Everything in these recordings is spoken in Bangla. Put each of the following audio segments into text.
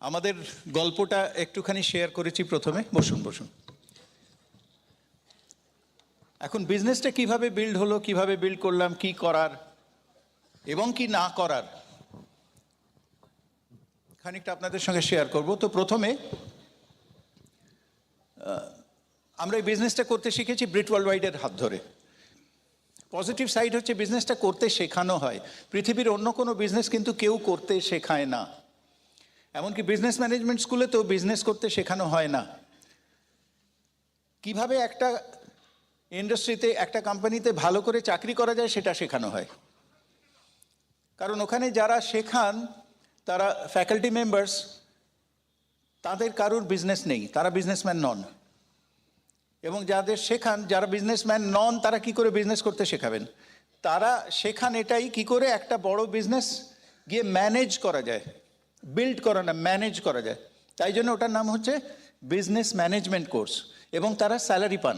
আমাদের গল্পটা একটুখানি শেয়ার করেছি প্রথমে। বসুন বসুন। এখন বিজনেসটা কিভাবে বিল্ড হলো, কিভাবে বিল্ড করলাম, কি করার এবং কি না করার খানিকটা আপনাদের সঙ্গে শেয়ার করব। তো প্রথমে আমরা এই বিজনেসটা করতে শিখেছি ব্রিট ওয়ার্ল্ডওয়াইডের হাত ধরে। পজিটিভ সাইড হচ্ছে বিজনেসটা করতে শেখানো হয়। পৃথিবীর অন্য কোনো বিজনেস কিন্তু কেউ করতে শেখায় না। এমনকি বিজনেস ম্যানেজমেন্ট স্কুলেতেও বিজনেস করতে শেখানো হয় না। কিভাবে একটা ইন্ডাস্ট্রিতে, একটা কোম্পানিতে ভালো করে চাকরি করা যায় সেটা শেখানো হয়। কারণ ওখানে যারা শেখান তারা ফ্যাকাল্টি মেম্বার্স, তাদের কারুর বিজনেস নেই, তারা বিজনেসম্যান নন। এবং যাদের শেখান, যারা বিজনেসম্যান নন, তারা কি করে বিজনেস করতে শেখাবেন? তারা শেখান এটাই, কি করে একটা বড় বিজনেস গিয়ে ম্যানেজ করা যায়, বিল্ড করা না, ম্যানেজ করা যায়। তাই জন্য ওটার নাম হচ্ছে বিজনেস ম্যানেজমেন্ট কোর্স। এবং তারা স্যালারি পান।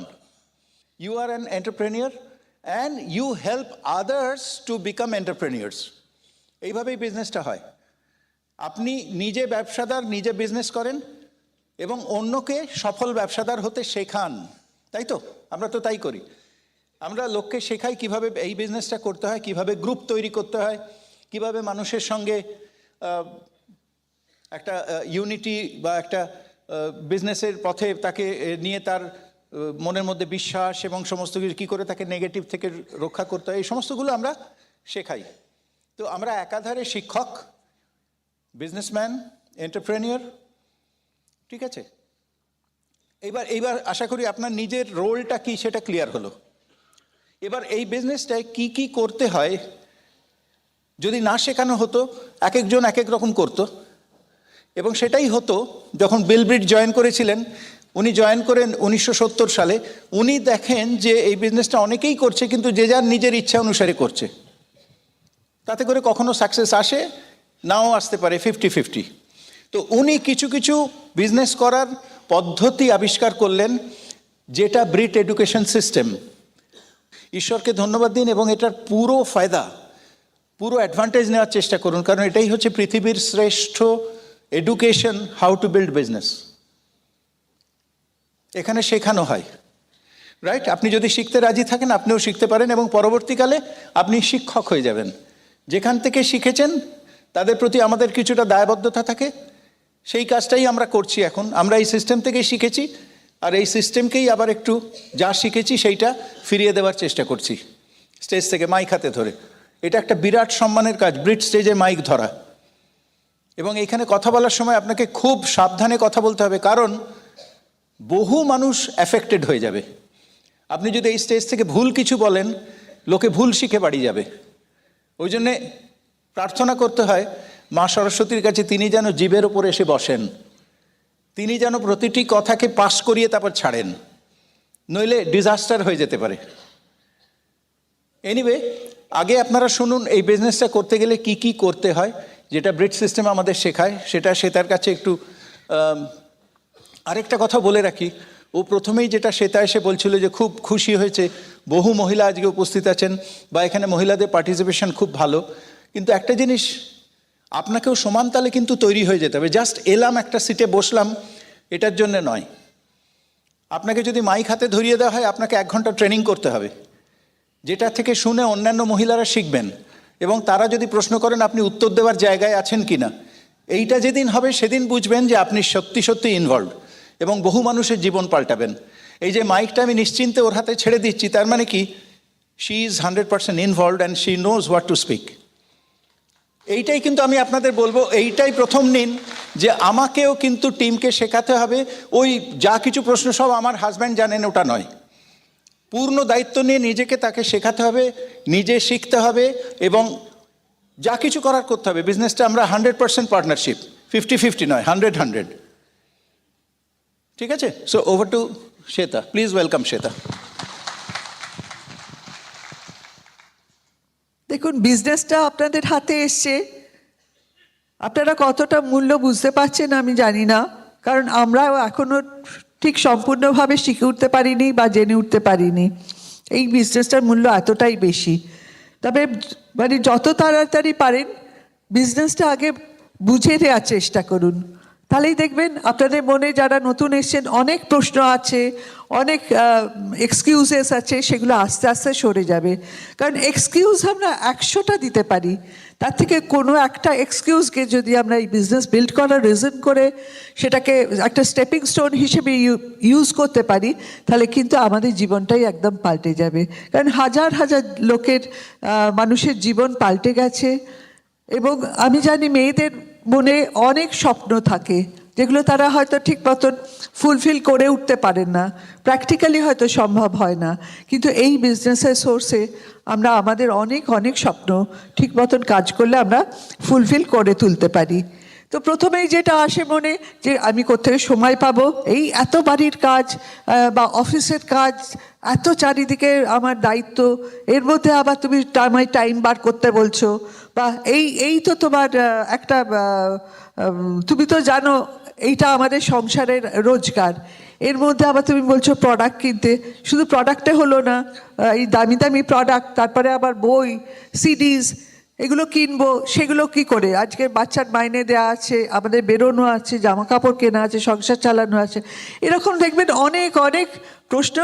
You are an entrepreneur and you help others to become entrepreneurs. এইভাবেই বিজনেসটা হয়। আপনি নিজে ব্যবসাদার, নিজে বিজনেস করেন এবং অন্যকে সফল ব্যবসাদার হতে শেখান, তাই তো? আমরা তো তাই করি। আমরা লোককে শেখাই কিভাবে এই বিজনেসটা করতে হয়, কিভাবে গ্রুপ তৈরি করতে হয়, কিভাবে মানুষের সঙ্গে একটা ইউনিটি বা একটা বিজনেসের পথে তাকে নিয়ে তার মনের মধ্যে বিশ্বাস এবং সমস্ত কিছু কী করে তাকে নেগেটিভ থেকে রক্ষা করতে হয়, এই সমস্তগুলো আমরা শেখাই। তো আমরা একাধারে শিক্ষক, বিজনেসম্যান, এন্টারপ্রেনিয়র, ঠিক আছে? এইবার আশা করি আপনার নিজের রোলটা কি সেটা ক্লিয়ার হলো। এবার এই বিজনেসটায় কি কি করতে হয় যদি না শেখানো হতো, এক একজন এক এক রকম করতো। এবং সেটাই হতো যখন বিল ব্রিট জয়েন করেছিলেন। উনি জয়েন করেন 1970 সালে। উনি দেখেন যে এই বিজনেসটা অনেকেই করছে, কিন্তু যে যার নিজের ইচ্ছা অনুসারে করছে। তাতে করে কখনো সাকসেস আসে, নাও আসতে পারে, 50-50। তো উনি কিছু কিছু বিজনেস করার পদ্ধতি আবিষ্কার করলেন, যেটা ব্রিট এডুকেশন সিস্টেম। ঈশ্বরকে ধন্যবাদ দিন এবং এটার পুরো ফায়দা, পুরো অ্যাডভান্টেজ নেওয়ার চেষ্টা করুন, কারণ এটাই হচ্ছে পৃথিবীর শ্রেষ্ঠ education, how to build business. এখানে শেখানো হয়, রাইট? আপনি যদি শিখতে রাজি থাকেন আপনিও শিখতে পারেন এবং পরবর্তীকালে আপনি শিক্ষক হয়ে যাবেন। যেখান থেকে শিখেছেন তাদের প্রতি আমাদের কিছুটা দায়বদ্ধতা থাকে। সেই কাজটাই আমরা করছি এখন। আমরা এই সিস্টেম থেকেই শিখেছি, আর এই সিস্টেমকেই আবার একটু যা শিখেছি সেইটা ফিরিয়ে দেওয়ার চেষ্টা করছি, স্টেজ থেকে মাইক হাতে ধরে। এটা একটা বিরাট সম্মানের কাজ, ব্রিট স্টেজে মাইক ধরা। এবং এইখানে কথা বলার সময় আপনাকে খুব সাবধানে কথা বলতে হবে, কারণ বহু মানুষ অ্যাফেক্টেড হয়ে যাবে। আপনি যদি এই স্টেজ থেকে ভুল কিছু বলেন, লোকে ভুল শিখে বাড়ি যাবে। ওই জন্যে প্রার্থনা করতে হয় মা সরস্বতীর কাছে, তিনি যেন জিভের ওপর এসে বসেন, তিনি যেন প্রতিটি কথাকে পাস করিয়ে তারপর ছাড়েন, নইলে ডিজাস্টার হয়ে যেতে পারে। এনিওয়ে, আগে আপনারা শুনুন এই বিজনেসটা করতে গেলে কি কি করতে হয়, যেটা ব্রিট সিস্টেম আমাদের শেখায়। সেটা শ্বেতার কাছে একটু আরেকটা কথা বলে রাখি। ও প্রথমেই যেটা শ্বেতা এসে বলছিল যে খুব খুশি হয়েছে, বহু মহিলা আজকে উপস্থিত আছেন বা এখানে মহিলাদের পার্টিসিপেশন খুব ভালো। কিন্তু একটা জিনিস, আপনাকেও সমান তালে কিন্তু তৈরি হয়ে যেতে হবে। জাস্ট এলাম, একটা সিটে বসলাম, এটার জন্য নয়। আপনাকে যদি মাইক হাতে ধরিয়ে দেওয়া হয়, আপনাকে 1 ঘন্টা ট্রেনিং করতে হবে, যেটা থেকে শুনে অন্যান্য মহিলারা শিখবেন। এবং তারা যদি প্রশ্ন করেন আপনি উত্তর দেওয়ার জায়গায় আছেন কি না। এইটা যেদিন হবে সেদিন বুঝবেন যে আপনি সত্যি সত্যি ইনভলভ এবং বহু মানুষের জীবন পাল্টাবেন। এই যে মাইকটা আমি নিশ্চিন্তে ওর হাতে ছেড়ে দিচ্ছি, তার মানে কি, she is 100% involved and she knows what to speak. এইটাই কিন্তু আমি আপনাদের বলবো, এইটাই প্রথম নিন যে আমাকেও কিন্তু টিমকে শেখাতে হবে। ওই যা কিছু প্রশ্ন সব আমার হাজব্যান্ড জানেন ওটা নয়, পূর্ণ দায়িত্ব নিয়ে নিজেকে তাকে শেখাতে হবে, নিজে শিখতে হবে এবং যা কিছু করার করতে হবে। বিজনেসটা আমরা 100% পার্টনারশিপ, 50-50 নয়, 100-100। ঠিক আছে? So over to Shweta, please welcome Shweta. দেখুন, বিজনেসটা আপনাদের হাতে এসছে, আপনারা কতটা মূল্য বুঝতে পারছেন আমি জানি না, কারণ আমরাও এখনো ঠিক সম্পূর্ণভাবে শিখে উঠতে পারিনি বা জেনে উঠতে পারিনি। এই বিজনেসটার মূল্য এতটাই বেশি। তবে মানে যত তাড়াতাড়ি পারেন বিজনেসটা আগে বুঝে নেওয়ার চেষ্টা করুন, তাহলেই দেখবেন আপনাদের মনে যারা নতুন এসেছেন অনেক প্রশ্ন আছে, অনেক এক্সকিউজেস আছে, সেগুলো আস্তে আস্তে সরে যাবে। কারণ এক্সকিউজ আমরা 100টা দিতে পারি, তার থেকে কোনো একটা এক্সকিউজকে যদি আমরা এই বিজনেস বিল্ড করার রিজন করে সেটাকে একটা স্টেপিং স্টোন হিসেবে ইউজ করতে পারি, তাহলে কিন্তু আমাদের জীবনটাই একদম পাল্টে যাবে। কারণ হাজার হাজার লোকের মানুষের জীবন পাল্টে গেছে। এবং আমি জানি মেয়েদের মনে অনেক স্বপ্ন থাকে যেগুলো তারা হয়তো ঠিক মতন ফুলফিল করে উঠতে পারেন না, প্র্যাকটিক্যালি হয়তো সম্ভব হয় না, কিন্তু এই বিজনেসের সোর্সে আমরা আমাদের অনেক অনেক স্বপ্ন ঠিক মতন কাজ করলে আমরা ফুলফিল করে তুলতে পারি। তো প্রথমেই যেটা আসে মনে যে আমি কোত্থেকে সময় পাবো, এই এত বাড়ির কাজ বা অফিসের কাজ, এত চারিদিকে আমার দায়িত্ব, এর মধ্যে আবার তুমি আমায় টাইম বার করতে বলছো, বা এই তো তোমার একটা তুমি তো জানো এইটা আমাদের সংসারের রোজগার, এর মধ্যে আবার তুমি বলছো প্রোডাক্ট কিনতে। শুধু প্রোডাক্টে হলো না, এই দামি দামি প্রোডাক্ট, তারপরে আবার বই, সিডিজ, এগুলো কিনবো, সেগুলো কি করে? আজকে বাচ্চার মাইনে দেওয়া আছে, আমাদের বেরোনো আছে, জামা কাপড় কেনা আছে, সংসার চালানো আছে, এরকম দেখবেন অনেক অনেক প্রশ্ন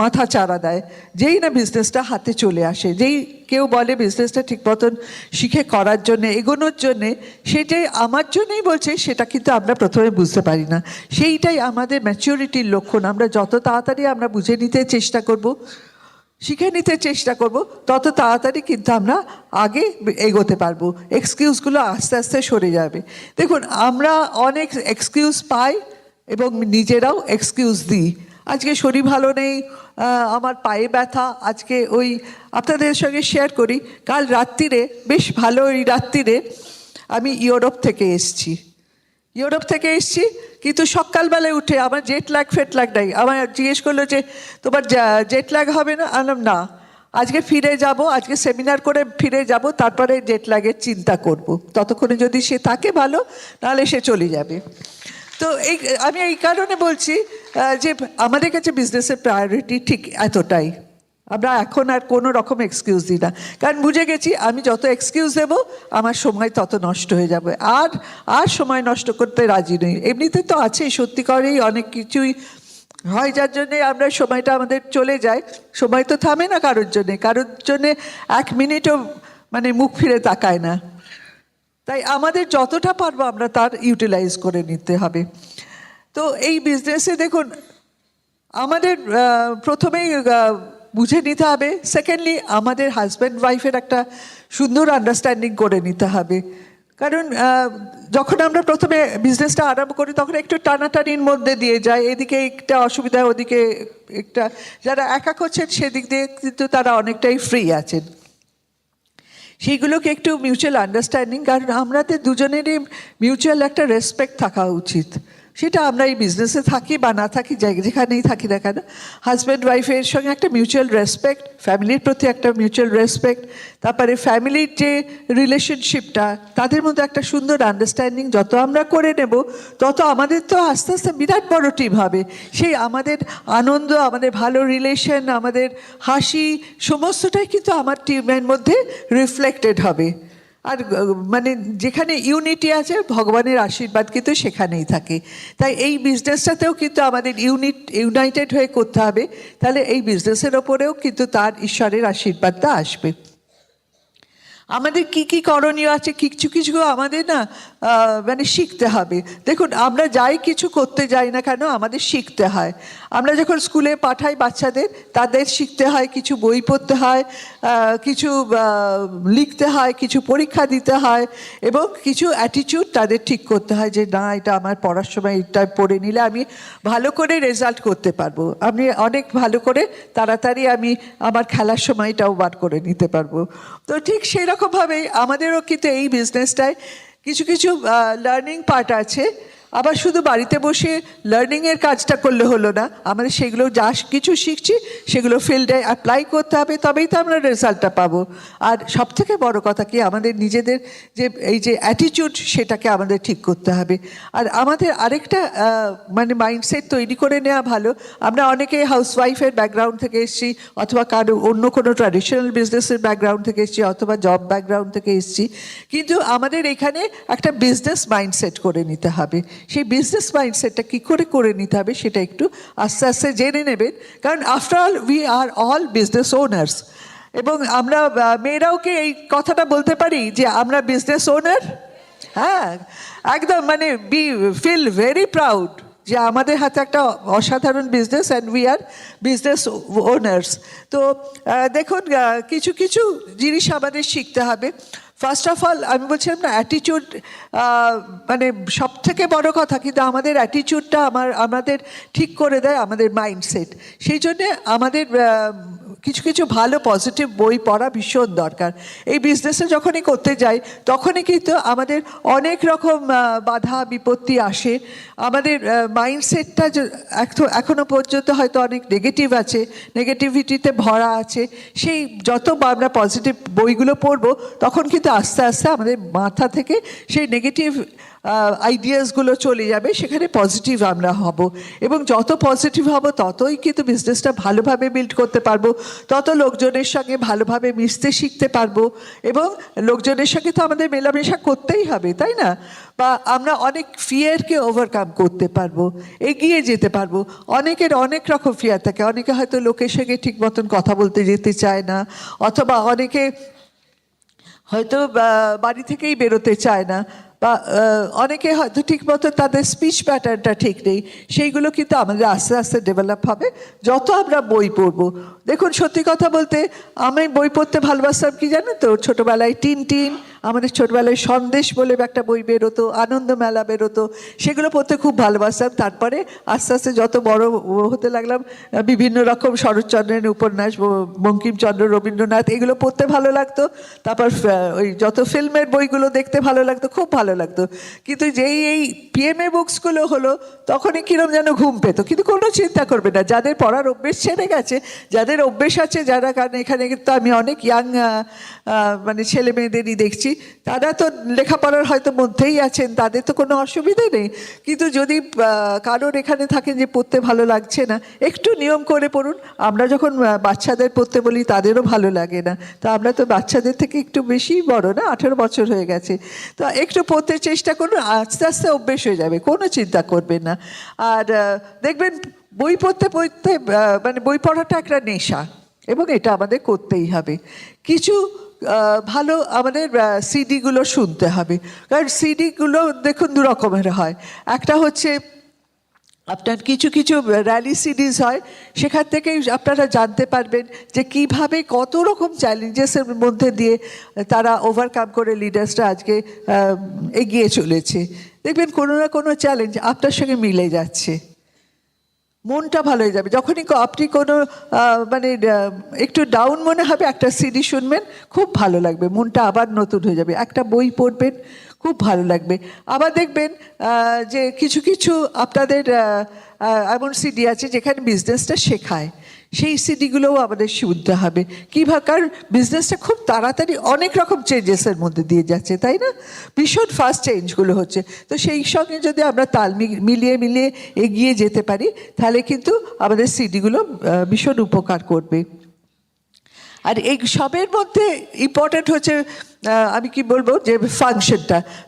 মাথা চারা দেয় যেই না বিজনেসটা হাতে চলে আসে। যেই কেউ বলে বিজনেসটা ঠিক মতন শিখে করার জন্যে, এগোনোর জন্যে, সেটাই আমার জন্যই বলছে, সেটা কিন্তু আমরা প্রথমে বুঝতে পারি না। সেইটাই আমাদের ম্যাচিউরিটির লক্ষণ। আমরা যত তাড়াতাড়ি আমরা বুঝে নিতে চেষ্টা করব, শিখে নিতে চেষ্টা করব, তত তাড়াতাড়ি কিন্তু আমরা আগে এগোতে পারবো। এক্সকিউজগুলো আস্তে আস্তে সরে যাবে। দেখুন, আমরা অনেক এক্সকিউজ পাই এবং নিজেরাও এক্সকিউজ দিই। আজকে শরীর ভালো নেই, আমার পায়ে ব্যথা, আজকে ওই আপনাদের সঙ্গে শেয়ার করি, কাল রাত্রিরে, বেশ ভালো ওই রাত্রিরে আমি ইউরোপ থেকে এসেছি, কিন্তু সকালবেলায় উঠে আমার জেট ল্যাগ নাই। আমার জিজ্ঞেস করলো যে তোমার জেট ল্যাগ হবে না? আনলাম না, আজকে ফিরে যাব, আজকে সেমিনার করে ফিরে যাব, তারপরে জেট ল্যাগের চিন্তা করব। ততক্ষণে যদি সে থাকে ভালো, নাহলে সে চলে যাবে। তো আমি এই কারণে বলছি যে আমাদের কাছে বিজনেসের প্রায়োরিটি ঠিক এতটাই। আমরা এখন আর কোনো রকম এক্সকিউজ দিই না, কারণ বুঝে গেছি আমি যত এক্সকিউজ দেবো আমার সময় তত নষ্ট হয়ে যাবে। আর সময় নষ্ট করতে রাজি নই। এমনিতে তো আছেই, সত্যিকারেই অনেক কিছুই হয় যার জন্যে আমরা সময়টা আমাদের চলে যায়। সময় তো থামে না কারোর জন্যে 1 মিনিটও মানে মুখ ফিরে তাকায় না। তাই আমাদের যতটা পারবো আমরা তার ইউটিলাইজ করে নিতে হবে। তো এই বিজনেসে দেখুন, আমাদের প্রথমেই বুঝে নিতে হবে, সেকেন্ডলি আমাদের হাজব্যান্ড ওয়াইফের একটা সুন্দর আন্ডারস্ট্যান্ডিং করে নিতে হবে। কারণ যখন আমরা প্রথমে বিজনেসটা আরম্ভ করি তখন একটু টানাটানির মধ্যে দিয়ে যায়, এদিকে একটা অসুবিধা, ওদিকে একটা, যারা একা করছেন সেদিক দিয়ে কিন্তু তারা অনেকটাই ফ্রি আছেন। সেইগুলোকে একটু মিউচুয়াল আন্ডারস্ট্যান্ডিং, কারণ আমাদের দুজনেরই মিউচুয়াল একটা রেসপেক্ট থাকা উচিত। সেটা আমরা এই বিজনেসে থাকি বা না থাকি, যেখানেই থাকি না কেন, হাজব্যান্ড ওয়াইফের সঙ্গে একটা মিউচুয়াল রেসপেক্ট, ফ্যামিলির প্রতি একটা মিউচুয়াল রেসপেক্ট, তারপরে ফ্যামিলির যে রিলেশনশিপটা, তাদের মধ্যে একটা সুন্দর আন্ডারস্ট্যান্ডিং যত আমরা করে নেব, তত আমাদের তো আস্তে আস্তে বিরাট বড় টিম হবে। সেই আমাদের আনন্দ, আমাদের ভালো রিলেশন, আমাদের হাসি, সমস্তটাই কিন্তু আমার টিমের মধ্যে রিফ্লেক্টেড হবে। আর মানে যেখানে ইউনিটি আছে, ভগবানের আশীর্বাদ কিন্তু সেখানেই থাকে। তাই এই বিজনেসটাতেও কিন্তু আমাদের ইউনাইটেড হয়ে করতে হবে, তাহলে এই বিজনেসের ওপরেও কিন্তু তার ঈশ্বরের আশীর্বাদটা আসবে। আমাদের কি কি করণীয় আছে, কিছু কিছু আমাদের না মানে শিখতে হবে। দেখুন, আমরা যাই কিছু করতে যাই না কেন, আমাদের শিখতে হয়। আমরা যখন স্কুলে পাঠাই বাচ্চাদের, তাদের শিখতে হয়, কিছু বই পড়তে হয়, কিছু লিখতে হয়, কিছু পরীক্ষা দিতে হয়, এবং কিছু অ্যাটিটিউড তাদের ঠিক করতে হয় যে না, এটা আমার পড়ার সময় এটা পড়ে নিলে আমি ভালো করে রেজাল্ট করতে পারবো, আমি অনেক ভালো করে তাড়াতাড়ি আমি আমার খেলার সময়টাও বার করে নিতে পারবো। তো ঠিক সেই রকমভাবেই আমাদেরও কিন্তু এই বিজনেসটায় কিছু কিছু লার্নিং পার্ট আছে। আবার শুধু বাড়িতে বসে লার্নিংয়ের কাজটা করলে হলো না, আমাদের সেগুলো যা কিছু শিখছি সেগুলো ফিল্ডে অ্যাপ্লাই করতে হবে, তবেই তো আমরা রেজাল্টটা পাবো। আর সবথেকে বড় কথা কি, আমাদের নিজেদের যে এই যে অ্যাটিটিউড সেটাকে আমাদের ঠিক করতে হবে। আর আমাদের আরেকটা মানে মাইন্ডসেট তৈরি করে নেওয়া ভালো। আমরা অনেকে হাউসওয়াইফের ব্যাকগ্রাউন্ড থেকে এসেছি, অথবা কারো অন্য কোনো ট্র্যাডিশনাল বিজনেসের ব্যাকগ্রাউন্ড থেকে এসেছি, অথবা জব ব্যাকগ্রাউন্ড থেকে এসেছি, কিন্তু আমাদের এখানে একটা বিজনেস মাইন্ডসেট করে নিতে হবে। সেই বিজনেস মাইন্ডসেটটা কী করে নিতে হবে সেটা একটু আস্তে আস্তে জেনে নেবেন, কারণ after all we are all business owners. এবং আমরা মেয়েরাও কি এই কথাটা বলতে পারি যে আমরা বিজনেস ওনার? হ্যাঁ, একদম, মানে ফিল ভেরি প্রাউড যে আমাদের হাতে একটা অসাধারণ business and we are business owners. তো দেখুন, কিছু কিছু জিনিস আমাদের শিখতে হবে। ফার্স্ট অফ অল আমি বলছিলাম না, অ্যাটিটিউড মানে সব থেকে বড় কথা, কিন্তু আমাদের অ্যাটিটিউডটা আমাদের ঠিক করে দেয় আমাদের মাইন্ডসেট। সেই জন্যে আমাদের কিছু কিছু ভালো পজিটিভ বই পড়া ভীষণ দরকার। এই বিজনেসে যখনই করতে যাই তখনই কিন্তু আমাদের অনেক রকম বাধা বিপত্তি আসে। আমাদের মাইন্ডসেটটা এখনো পর্যন্ত হয়তো অনেক নেগেটিভ আছে, নেগেটিভিটিতে ভরা আছে। সেই যত আমরা পজিটিভ বইগুলো পড়বো তখন কিন্তু আস্তে আস্তে আমাদের মাথা থেকে সেই নেগেটিভ আইডিয়াসগুলো চলে যাবে, সেখানে পজিটিভ আমরা হব। এবং যত পজিটিভ হব ততই কিন্তু বিজনেসটা ভালোভাবে বিল্ড করতে পারবো, তত লোকজনের সঙ্গে ভালোভাবে মিশতে শিখতে পারবো। এবং লোকজনের সঙ্গে তো আমাদের মেলামেশা করতেই হবে, তাই না? বা আমরা অনেক ফিয়ারকে ওভারকাম করতে পারবো, এগিয়ে যেতে পারবো। অনেকের অনেক রকম ফিয়ার থাকে। অনেকে হয়তো লোকের সঙ্গে ঠিক মতন কথা বলতে যেতে চায় না, অথবা অনেকে হয়তো বাড়ি থেকেই বেরোতে চায় না, বা অনেকে হয়তো ঠিক মতো তাদের স্পিচ প্যাটার্নটা ঠিক নেই। সেইগুলো কিন্তু আমাদের আস্তে আস্তে ডেভেলপ হবে যত আমরা বই পড়বো। দেখুন, সত্যি কথা বলতে আমি বই পড়তে ভালোবাসতাম কি জানেন তো, ছোটোবেলায় টিনটিন, আমাদের ছোটবেলায় সন্দেশ বলে একটা বই বেরোতো, আনন্দমেলা বেরোতো, সেগুলো পড়তে খুব ভালোবাসতাম। তারপরে আস্তে আস্তে যত বড় হতে লাগলাম, বিভিন্ন রকম শরৎচন্দ্রের উপন্যাস, বঙ্কিমচন্দ্র, রবীন্দ্রনাথ, এগুলো পড়তে ভালো লাগতো। তারপর ওই যত ফিল্মের বইগুলো দেখতে ভালো লাগতো, খুব ভালো লাগতো। কিন্তু যেই এই পিএমএ বুকসগুলো হলো তখনই কিরম যেন ঘুম পেতো। কিন্তু কোনো চিন্তা করবে না, যাদের পড়ার অভ্যেস ছেড়ে গেছে, যাদের অভ্যেস আছে, যারা, কারণ এখানে কিন্তু আমি অনেক ইয়াং মানে ছেলে মেয়েদেরই দেখছি, তারা তো লেখাপড়ার হয়তো মধ্যেই আছেন, তাদের তো কোনো অসুবিধে নেই। কিন্তু যদি কারোর এখানে থাকেন যে পড়তে ভালো লাগছে না, একটু নিয়ম করে পড়ুন। আমরা যখন বাচ্চাদের পড়তে বলি তাদেরও ভালো লাগে না, তো আমরা তো বাচ্চাদের থেকে একটু বেশি বড় না, 18 বছর হয়ে গেছে, তো একটু পড়তে চেষ্টা করুন, আস্তে আস্তে অভ্যেস হয়ে যাবে, কোনো চিন্তা করবেন না। আর দেখবেন বই পড়তে পড়তে মানে বই পড়াটা একটা নেশা, এবং এটা আমাদের করতেই হবে। কিছু ভালো আমাদের সিডিগুলো শুনতে হবে, কারণ সিডিগুলো দেখুন দু রকমের হয়। একটা হচ্ছে আপনার কিছু কিছু র্যালি সিরিজ হয়, সেখান থেকেই আপনারা জানতে পারবেন যে কিভাবে কত রকম চ্যালেঞ্জেসের মধ্যে দিয়ে তারা ওভারকাম করে লিডার্সরা আজকে এগিয়ে চলেছে। দেখবেন কোনো না কোনো চ্যালেঞ্জ আপনার সঙ্গে মিলে যাচ্ছে, মনটা ভালো হয়ে যাবে। যখনই আপনি কোনো মানে একটু ডাউন মনে হবে, একটা সিডি শুনবেন, খুব ভালো লাগবে, মনটা আবার নতুন হয়ে যাবে। একটা বই পড়বেন, খুব ভালো লাগবে। আবার দেখবেন যে কিছু কিছু আপনাদের এমন সিডি আছে যেখানে বিজনেসটা শেখায়, সেই সিডিগুলোও আমাদের শুনতে হবে। কীভাবে, কারণ বিজনেসটা খুব তাড়াতাড়ি অনেক রকম চেঞ্জেসের মধ্যে দিয়ে যাচ্ছে, তাই না? ভীষণ ফাস্ট চেঞ্জগুলো হচ্ছে। তো সেই সঙ্গে যদি আমরা তাল মিলিয়ে মিলিয়ে এগিয়ে যেতে পারি, তাহলে কিন্তু আমাদের সিডিগুলো ভীষণ উপকার করবে। আর এই সবের মধ্যে ইম্পর্ট্যান্ট হচ্ছে, আমি কি বলবো, যে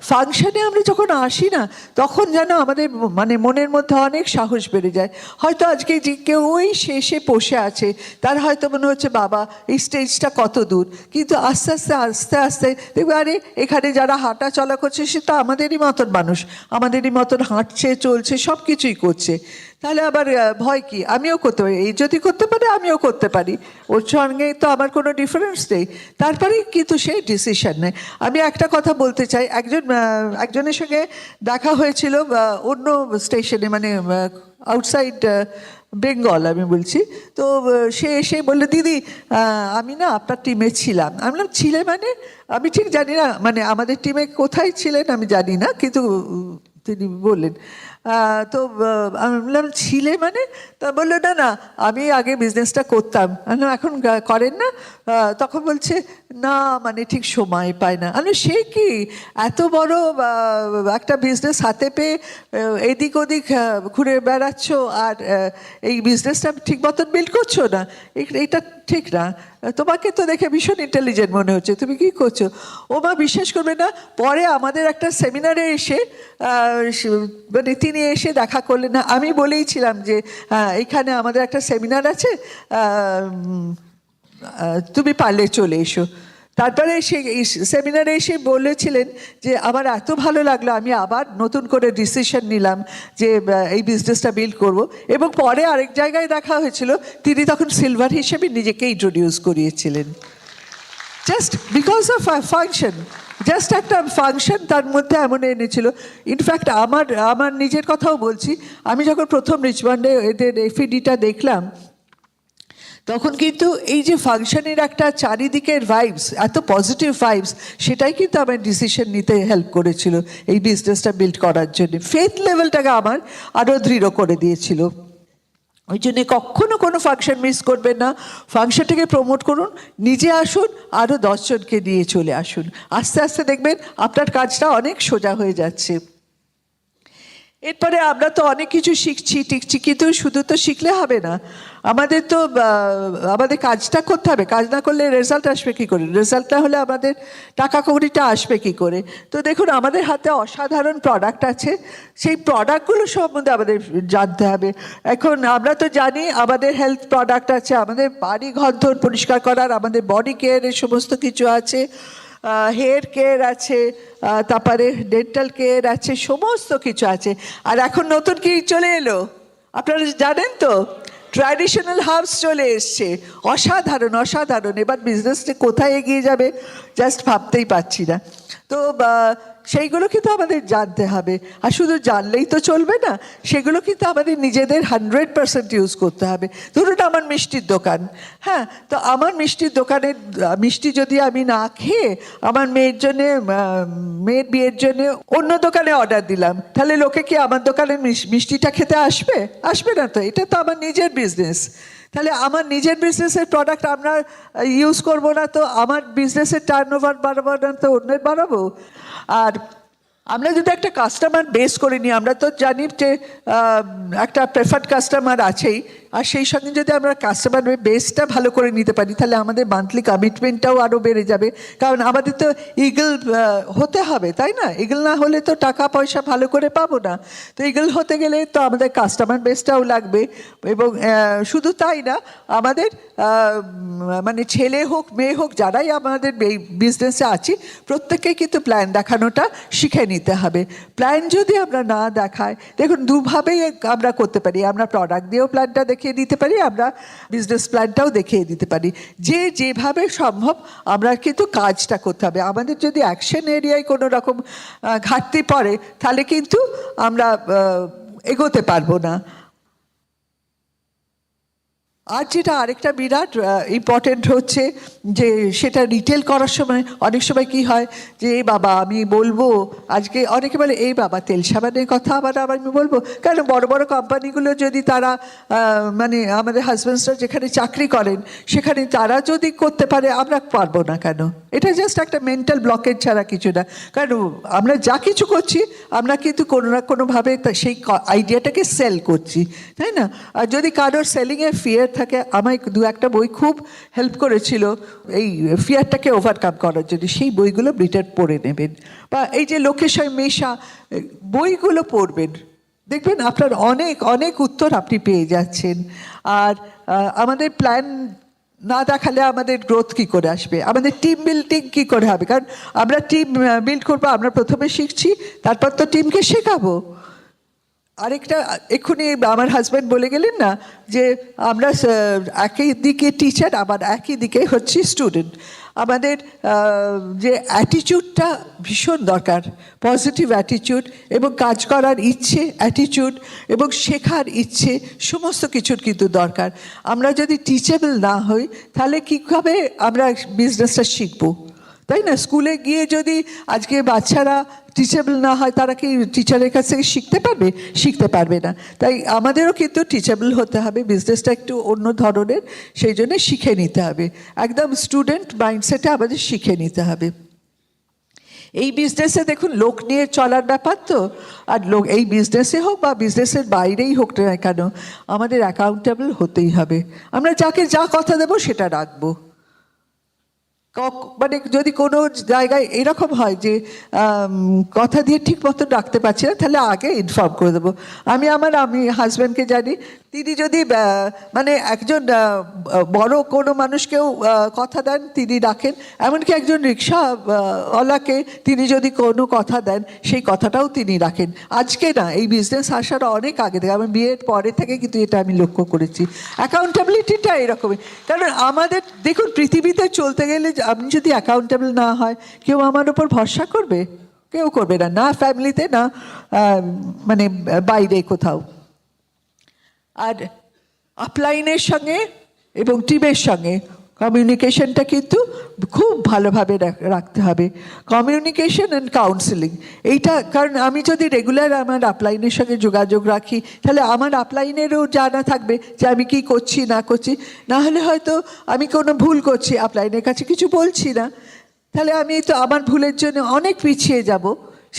ফাংশনে আমরা যখন আসি না, তখন যেন আমাদের মানে মনের মধ্যে অনেক সাহস বেড়ে যায়। হয়তো আজকে যে কেউ ওই শেষে বসে আছে, তার হয়তো মনে হচ্ছে বাবা এই স্টেজটা কত দূর, কিন্তু আস্তে আস্তে আস্তে আস্তে দেখবে আরে এখানে যারা হাঁটা চলা করছে সে তো আমাদেরই মতন মানুষ, আমাদেরই মতন হাঁটছে, চলছে, সব কিছুই করছে। তাহলে আবার ভয় কি, আমিও করতে পারি, এই যদি করতে পারে আমিও করতে পারি, ওর সঙ্গে তো আমার কোনো ডিফারেন্স নেই। তারপরেই কিন্তু সেই ডিসিশন নেয়। আমি একটা কথা বলতে চাই, একজনের সঙ্গে দেখা হয়েছিল অন্য স্টেশনে, মানে আউটসাইড বেঙ্গল আমি বলছি। তো সে এসে বললো, দিদি আমি না আপনার টিমে ছিলাম। আমি বললাম, ছিলে মানে? আমি ঠিক জানি না, মানে আমাদের টিমে কোথায় ছিলেন আমি জানি না, কিন্তু তিনি বললেন তো আমি বললাম ছিলে মানে, তা বললো না না আমি আগে বিজনেসটা করতাম। আমি বললাম, এখন করেন না? তখন বলছে না মানে ঠিক সময় পায় না। আমি সে কি এত বড় একটা বিজনেস হাতে পেয়ে এদিক ওদিক ঘুরে বেড়াচ্ছ আর এই বিজনেসটা ঠিক মতন বিল্ড করছো না, এটা ঠিক না। তোমাকে তো দেখে ভীষণ ইন্টেলিজেন্ট মনে হচ্ছে, তুমি কি করছো? ও মা বিশ্বাস করবে না, পরে আমাদের একটা সেমিনারে এসে মানে তিনি এসে দেখা করলেন না। আমি বলেইছিলাম যে এখানে আমাদের একটা সেমিনার আছে, তুমি পারলে চলে এসো। তারপরে সেই সেমিনারে এসে বলেছিলেন যে আমার এত ভালো লাগলো, আমি আবার নতুন করে ডিসিশন নিলাম যে এই বিজনেসটা বিল্ড করব। এবং পরে আরেক জায়গায় দেখা হয়েছিল, তিনি তখন সিলভার হিসেবে নিজেকে ইন্ট্রোডিউস করিয়েছিলেন, just because of function. Just একটা ফাংশন তার মধ্যে এমন এনেছিল। ইনফ্যাক্ট আমার নিজের কথাও বলছি, আমি যখন প্রথম রিচমন্ডে এদের এফিডিটা দেখলাম, তখন কিন্তু এই যে ফাংশনের একটা চারিদিকের ভাইবস, এত পজিটিভ ভাইবস, সেটাই কিন্তু আমার ডিসিশন নিতে হেল্প করেছিল এই বিজনেসটা বিল্ড করার জন্য। ফেথ লেভেলটাকে আমার আরও দৃঢ় করে দিয়েছিল। ওই জন্যে কখনো কোনো ফাংশন মিস করবেন না, ফাংশনটাকে প্রমোট করুন, নিজে আসুন, আরও 10 জনকে নিয়ে চলে আসুন। আস্তে আস্তে দেখবেন আপনার কাজটা অনেক সোজা হয়ে যাচ্ছে। এরপরে আমরা তো অনেক কিছু শিখছি টিকছি, কিন্তু শুধু তো শিখলে হবে না, আমাদের তো আমাদের কাজটা করতে হবে। কাজ না করলে রেজাল্ট আসবে কী করে? রেজাল্ট না হলে আমাদের টাকা কড়িটা আসবে কী করে? তো দেখুন, আমাদের হাতে অসাধারণ প্রোডাক্ট আছে, সেই প্রোডাক্টগুলো সম্বন্ধে আমাদের জানতে হবে। এখন আমরা তো জানি আমাদের হেলথ প্রোডাক্ট আছে, আমাদের বাড়ি ঘর ধর পরিষ্কার করার, আমাদের বডি কেয়ারের সমস্ত কিছু আছে, হেয়ার কেয়ার আছে, তারপরে ডেন্টাল কেয়ার আছে, সমস্ত কিছু আছে। আর এখন নতুন কি চলে এলো আপনারা জানেন তো, ট্র্যাডিশনাল হার্বস চলে এসছে, অসাধারণ অসাধারণ। এবার বিজনেসটা কোথায় এগিয়ে যাবে জাস্ট ভাবতেই পারছি না। তো সেইগুলো কিন্তু আমাদের জানতে হবে, আর শুধু জানলেই তো চলবে না, সেগুলো কিন্তু আমাদের নিজেদের 100% ইউজ করতে হবে। ধরুন আমার মিষ্টির দোকান, হ্যাঁ, তো আমার মিষ্টির দোকানের মিষ্টি যদি আমি না খেয়ে আমার মেয়ের জন্যে, মেয়ের বিয়ের জন্যে অন্য দোকানে অর্ডার দিলাম, তাহলে লোকে কি আমার দোকানের মিষ্টিটা খেতে আসবে? আসবে না তো। এটা তো আমার নিজের বিজনেস, তাহলে আমার নিজের বিজনেসের প্রোডাক্ট আমরা ইউজ করবো না তো আমার বিজনেসের টার্নওভার বাড়াবো না তো অন্যের বাড়াবো? আর আমরা যদি একটা কাস্টমার বেস করে নিই, আমরা তো জানি যে একটা প্রেফার্ড কাস্টমার আছেই, আর সেই সঙ্গে যদি আমরা কাস্টমার বেসটা ভালো করে নিতে পারি, তাহলে আমাদের মান্থলি কমিটমেন্টটাও আরও বেড়ে যাবে। কারণ আমাদের তো ইগল হতে হবে, তাই না? ইগল না হলে তো টাকা পয়সা ভালো করে পাবো না। তো ইগল হতে গেলে তো আমাদের কাস্টমার বেসটাও লাগবে। এবং শুধু তাই না, আমাদের মানে ছেলে হোক মেয়ে হোক, যারাই আমাদের এই বিজনেসে আছি, প্রত্যেককেই কিন্তু প্ল্যান দেখানোটা শিখে নিতে হবে। প্ল্যান যদি আমরা না দেখাই, দেখুন দুভাবেই আমরা করতে পারি, আমরা প্রোডাক্ট দিয়েও প্ল্যানটা দেখিয়ে দিতে পারি, আমরা বিজনেস প্ল্যানটাও দেখিয়ে দিতে পারি। যে যেভাবে সম্ভব আমরা কিন্তু কাজটা করতে হবে। আমাদের যদি অ্যাকশন এরিয়ায় কোনো রকম ঘাটতি পড়ে, তাহলে কিন্তু আমরা এগোতে পারবো না। আর যেটা আরেকটা বিরাট ইম্পর্টেন্ট হচ্ছে যে সেটা রিটেল করার সময় অনেক সময় কি হয় যে এই বাবা আমি বলবো আজকে, অনেকে বলে এই বাবা তেল সাবানের কথা আবার আমি বলবো কেন? বড় বড় কোম্পানিগুলো যদি তারা মানে আমাদের হাজব্যান্ডসরা যেখানে চাকরি করেন সেখানে তারা যদি করতে পারে, আমরা পারবো না কেন? এটা জাস্ট একটা মেন্টাল ব্লকেজ ছাড়া কিছু না। কারণ আমরা যা কিছু করছি আমরা কিন্তু কোনো না কোনোভাবে সেই আইডিয়াটাকে সেল করছি, তাই না? আর যদি কারোর সেলিংয়ের ফিয়ার থাকে, আমায় 2-1টা বই খুব হেল্প করেছিল এই ফিয়ারটাকে ওভারকাম করার জন্য। সেই বইগুলো ব্রিটেন পড়ে নেবেন, বা এই যে লোকের সঙ্গে মেশা বইগুলো পড়বেন, দেখবেন আপনার অনেক অনেক উত্তর আপনি পেয়ে যাচ্ছেন। আর আমাদের প্ল্যান না দেখালে আমাদের গ্রোথ কী করে আসবে? আমাদের টিম বিল্ডিং কী করে হবে? কারণ আমরা টিম বিল্ড করবো, আমরা প্রথমে শিখছি, তারপর তো টিমকে শেখাবো। আরেকটা এক্ষুনি আমার হাজব্যান্ড বলে গেলেন না যে আমরা একই দিকে টিচার, আবার একই দিকে হচ্ছি স্টুডেন্ট। আমাদের যে অ্যাটিটিউডটা ভীষণ দরকার, পজিটিভ অ্যাটিটিউড, এবং কাজ করার ইচ্ছে, অ্যাটিটিউড এবং শেখার ইচ্ছে, সমস্ত কিছুর কিন্তু দরকার। আমরা যদি টিচেবল না হই, তাহলে কীভাবে আমরা বিজনেসটা শিখবো? তাই না? স্কুলে গিয়ে যদি আজকে বাচ্চারা টিচেবল না হয়, তারা কি টিচারের কাছ থেকে শিখতে পারবে না। তাই আমাদেরও কিন্তু টিচেবল হতে হবে, বিজনেসটা একটু অন্য ধরনের, সেই জন্য শিখে নিতে হবে, একদম স্টুডেন্ট মাইন্ডসেটে আমাদের শিখে নিতে হবে। এই বিজনেসে দেখুন লোক নিয়ে চলার ব্যাপার তো, আর লোক এই বিজনেসে হোক বা বিজনেসের বাইরেই হোক না কেন, আমাদের অ্যাকাউন্টেবল হতেই হবে। আমরা যাকে যা কথা দেবো সেটা রাখবো। মানে যদি কোনো জায়গায় এরকম হয় যে কথা দিয়ে ঠিক মতো রাখতে পারছি না, তাহলে আগে ইনফর্ম করে দেবো। আমি হাজব্যান্ডকে জানি, তিনি যদি মানে একজন বড় কোনো মানুষকেও কথা দেন তিনি রাখেন, এমনকি একজন রিক্সাওয়ালাকে তিনি যদি কোনো কথা দেন সেই কথাটাও তিনি রাখেন। আজকে না, এই বিজনেস আসার অনেক আগে থেকে, আমার বিয়ের পরে থেকে কিন্তু এটা আমি লক্ষ্য করেছি। অ্যাকাউন্টেবিলিটিটা এরকমই, কারণ আমাদের দেখুন পৃথিবীতে চলতে গেলে আপনি যদি অ্যাকাউন্টেবল না হয়, কেউ আমার উপর ভরসা করবে? কেউ করবে না, না ফ্যামিলিতে, না মানে বাইরে কোথাও। আর আপলাইনের সঙ্গে এবং টিমের সঙ্গে কমিউনিকেশনটা কিন্তু খুব ভালোভাবে রাখতে হবে। কমিউনিকেশন অ্যান্ড কাউন্সেলিং, এইটা, কারণ আমি যদি রেগুলার আমার আপলাইনের সঙ্গে যোগাযোগ রাখি, তাহলে আমার আপলাইনেরও জানা থাকবে যে আমি কি করছি না করছি। না হলে হয়তো আমি কোনো ভুল করছি, আপলাইনের কাছে কিছু বলছি না, তাহলে আমি তো আমার ভুলের জন্য অনেক পিছিয়ে যাব।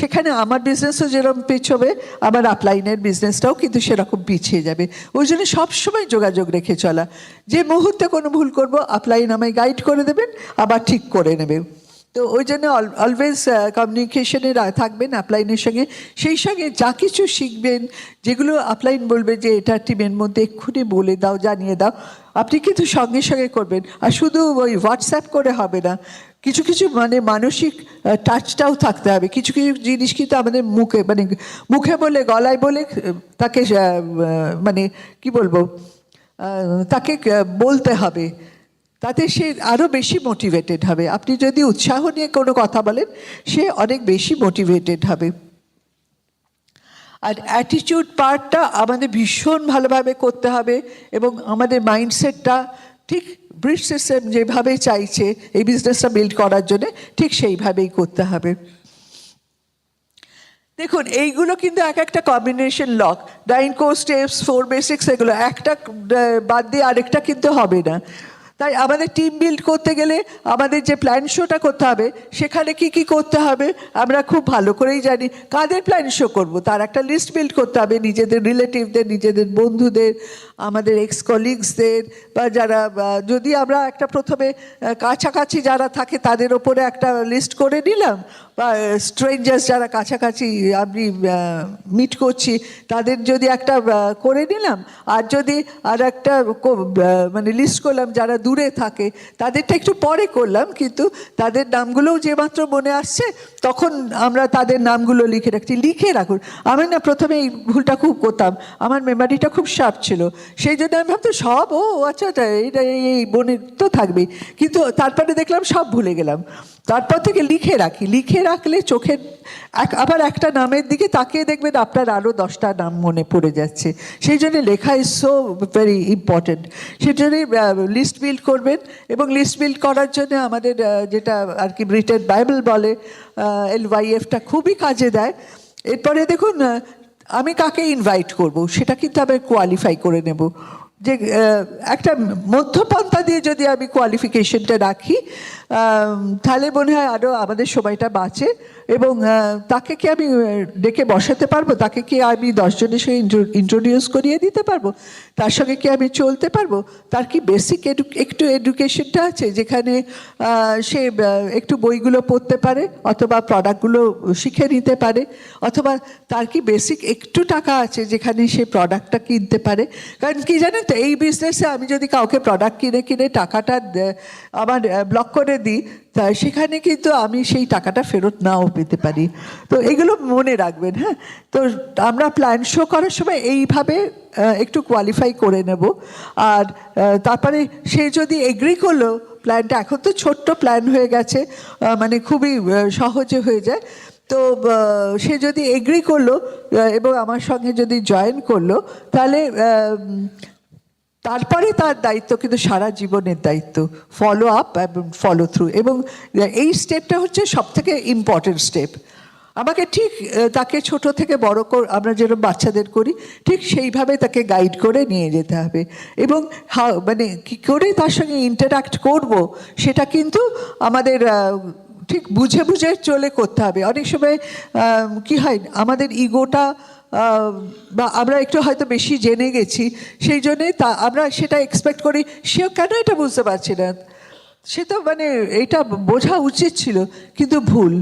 সেখানে আমার বিজনেসও যেরকম পিছবে, আমার আপলাইনের বিজনেসটাও কিন্তু সেরকম পিছিয়ে যাবে। ওই জন্য সবসময় যোগাযোগ রেখে চলা, যে মুহূর্তে কোনো ভুল করব আপলাইন আমায় গাইড করে দেবেন, আবার ঠিক করে নেবে। তো ওই জন্য অলওয়েজ কমিউনিকেশনে থাকবেন আপলাইনের সঙ্গে। সেই সঙ্গে যা কিছু শিখবেন, যেগুলো আপলাইন বলবে যে এটা টিমের মধ্যে এক্ষুনি বলে দাও, জানিয়ে দাও, আপনি কিন্তু সঙ্গে সঙ্গে করবেন। আর শুধু ওই হোয়াটসঅ্যাপ করে হবে না, কিছু কিছু মানে মানসিক টাচটাও থাকতে হবে। কিছু কিছু জিনিস কিন্তু আমাদের মুখে বলে, গলায় বলে তাকে মানে কি বলবো, তাকে বলতে হবে, তাতে সে আরও বেশি মোটিভেটেড হবে। আপনি যদি উৎসাহ নিয়ে কোনো কথা বলেন, সে অনেক বেশি মোটিভেটেড হবে। আর অ্যাটিটিউড পার্টটা আমাদের ভীষণ ভালোভাবে করতে হবে, এবং আমাদের মাইন্ডসেটটা ঠিক ব্রিজ সিস্টেম যেভাবে চাইছে এই বিজনেসটা বিল্ড করার জন্য, ঠিক সেইভাবেই করতে হবে। দেখুন এইগুলো কিন্তু এক একটা combination lock, 9 core steps, 4 basics, এগুলো একটা বাদ দিয়ে আরেকটা কিন্তু হবে না। তাই আমাদের টিম বিল্ড করতে গেলে আমাদের যে প্ল্যান শোটা করতে হবে, সেখানে কি কি করতে হবে আমরা খুব ভালো করেই জানি। কাদের প্ল্যান শো করবো তার একটা লিস্ট বিল্ড করতে হবে, নিজেদের রিলেটিভদের, নিজেদের বন্ধুদের, আমাদের এক্স কলিগসদের, বা যারা, যদি আমরা একটা প্রথমে কাছাকাছি যারা থাকে তাদের ওপরে একটা লিস্ট করে নিলাম, বা স্ট্রেঞ্জার্স যারা কাছাকাছি আমি মিট করছি তাদের যদি একটা করে নিলাম, আর যদি আর একটা মানে লিস্ট করলাম যারা দূরে থাকে তাদেরটা একটু পরে করলাম, কিন্তু তাদের নামগুলোও যে মাত্র মনে আসছে তখন আমরা তাদের নামগুলো লিখে রাখছি। লিখে রাখুন। আমি না প্রথমে এই ভুলটা খুব করতাম, আমার মেমারিটা খুব শার্প ছিল, সেই জন্য আমি ভাবতাম সব আচ্ছা এইটা এই বোনের তো থাকবেই, কিন্তু তারপরে দেখলাম সব ভুলে গেলাম। তারপর থেকে লিখে রাখি, লিখে রাখলে চোখের আবার একটা নামের দিকে তাকিয়ে দেখবেন আপনার আরও 10টা নাম মনে পড়ে যাচ্ছে। সেই জন্য লেখা ইজ সো ভেরি ইম্পর্টেন্ট। সেই জন্যই লিস্ট বিল্ড করবেন, এবং লিস্ট বিল্ড করার জন্য আমাদের যেটা আর কি ব্রিটেন বাইবেল বলে, LYFটা খুবই কাজে দেয়। এরপরে দেখুন আমি কাকে ইনভাইট করব সেটা কিন্তু আমি কোয়ালিফাই করে নেব, যে একটা মধ্যপন্থা দিয়ে যদি আমি কোয়ালিফিকেশনটা রাখি, তাহলে মনে হয় আরও আমাদের সময়টা বাঁচে। এবং তাকে কি আমি ডেকে বসাতে পারবো, তাকে কি আমি 10 জনের সঙ্গে ইন্ট্রোডিউস করিয়ে দিতে পারবো, তার সঙ্গে কি আমি চলতে পারবো, তার কি বেসিক একটু এডুকেশনটা আছে যেখানে সে একটু বইগুলো পড়তে পারে, অথবা প্রোডাক্টগুলো শিখে নিতে পারে, অথবা তার কি বেসিক একটু টাকা আছে যেখানে সে প্রোডাক্টটা কিনতে পারে। কারণ কি জানেন তো, এই বিজনেসে আমি যদি কাউকে প্রোডাক্ট কিনে টাকাটা আমার ব্লক করে দিই, তা সেখানে কিন্তু আমি সেই টাকাটা ফেরত নাও পেতে পারি। তো এগুলো মনে রাখবেন। হ্যাঁ, তো আমরা প্ল্যান শো করার সময় এইভাবে একটু কোয়ালিফাই করে নেব। আর তারপরে সে যদি এগ্রি করলো প্ল্যানটা, এখন তো ছোট্ট প্ল্যান হয়ে গেছে, মানে খুবই সহজে হয়ে যায়, তো সে যদি এগ্রি করলো এবং আমার সঙ্গে যদি জয়েন করলো, তাহলে তারপরে তার দায়িত্ব কিন্তু সারা জীবনের দায়িত্ব, ফলো আপ এবং ফলো থ্রু, এবং এই স্টেপটা হচ্ছে সব থেকে ইম্পর্টেন্ট স্টেপ। আমাকে ঠিক তাকে ছোট থেকে বড় আমরা যেরকম বাচ্চাদের করি ঠিক সেইভাবে তাকে গাইড করে নিয়ে যেতে হবে, এবং মানে কী করে তার সঙ্গে ইন্টারাক্ট করব সেটা কিন্তু আমাদের ঠিক বুঝে বুঝে চলে করতে হবে। অনেক সময় কি হয়, আমাদের ইগোটা বা আমরা একটু হয়তো বেশি জেনে গেছি, সেই জন্যে আমরা সেটা এক্সপেক্ট করি সেও কেন এটা বুঝতে পারছি না, সে তো মানে এটা বোঝা উচিত ছিল, কিন্তু ভুল।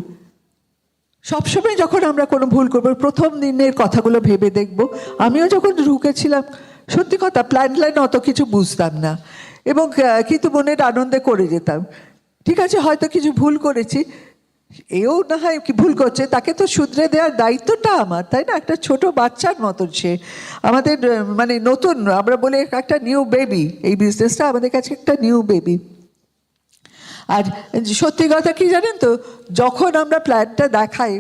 সবসময় যখন আমরা কোনো ভুল করবো প্রথম দিনের কথাগুলো ভেবে দেখব। আমিও যখন ঢুকেছিলাম সত্যি কথা প্ল্যান অত কিছু বুঝতাম না, এবং কিন্তু মনের আনন্দে করে যেতাম। ঠিক আছে, হয়তো কিছু ভুল করেছি, এও না হয় কি ভুল করছে, তাকে তো শুধরে দেওয়ার দায়িত্বটা আমার, তাই না? একটা ছোট বাচ্চার মতন সে আমাদের, মানে নতুন, আমরা বলে একটা নিউ বেবি, এই বিজনেসটা আমাদের কাছে একটা নিউ বেবি। আর সত্যি কথা কি জানেন তো, যখন আমরা প্ল্যানটা দেখাই,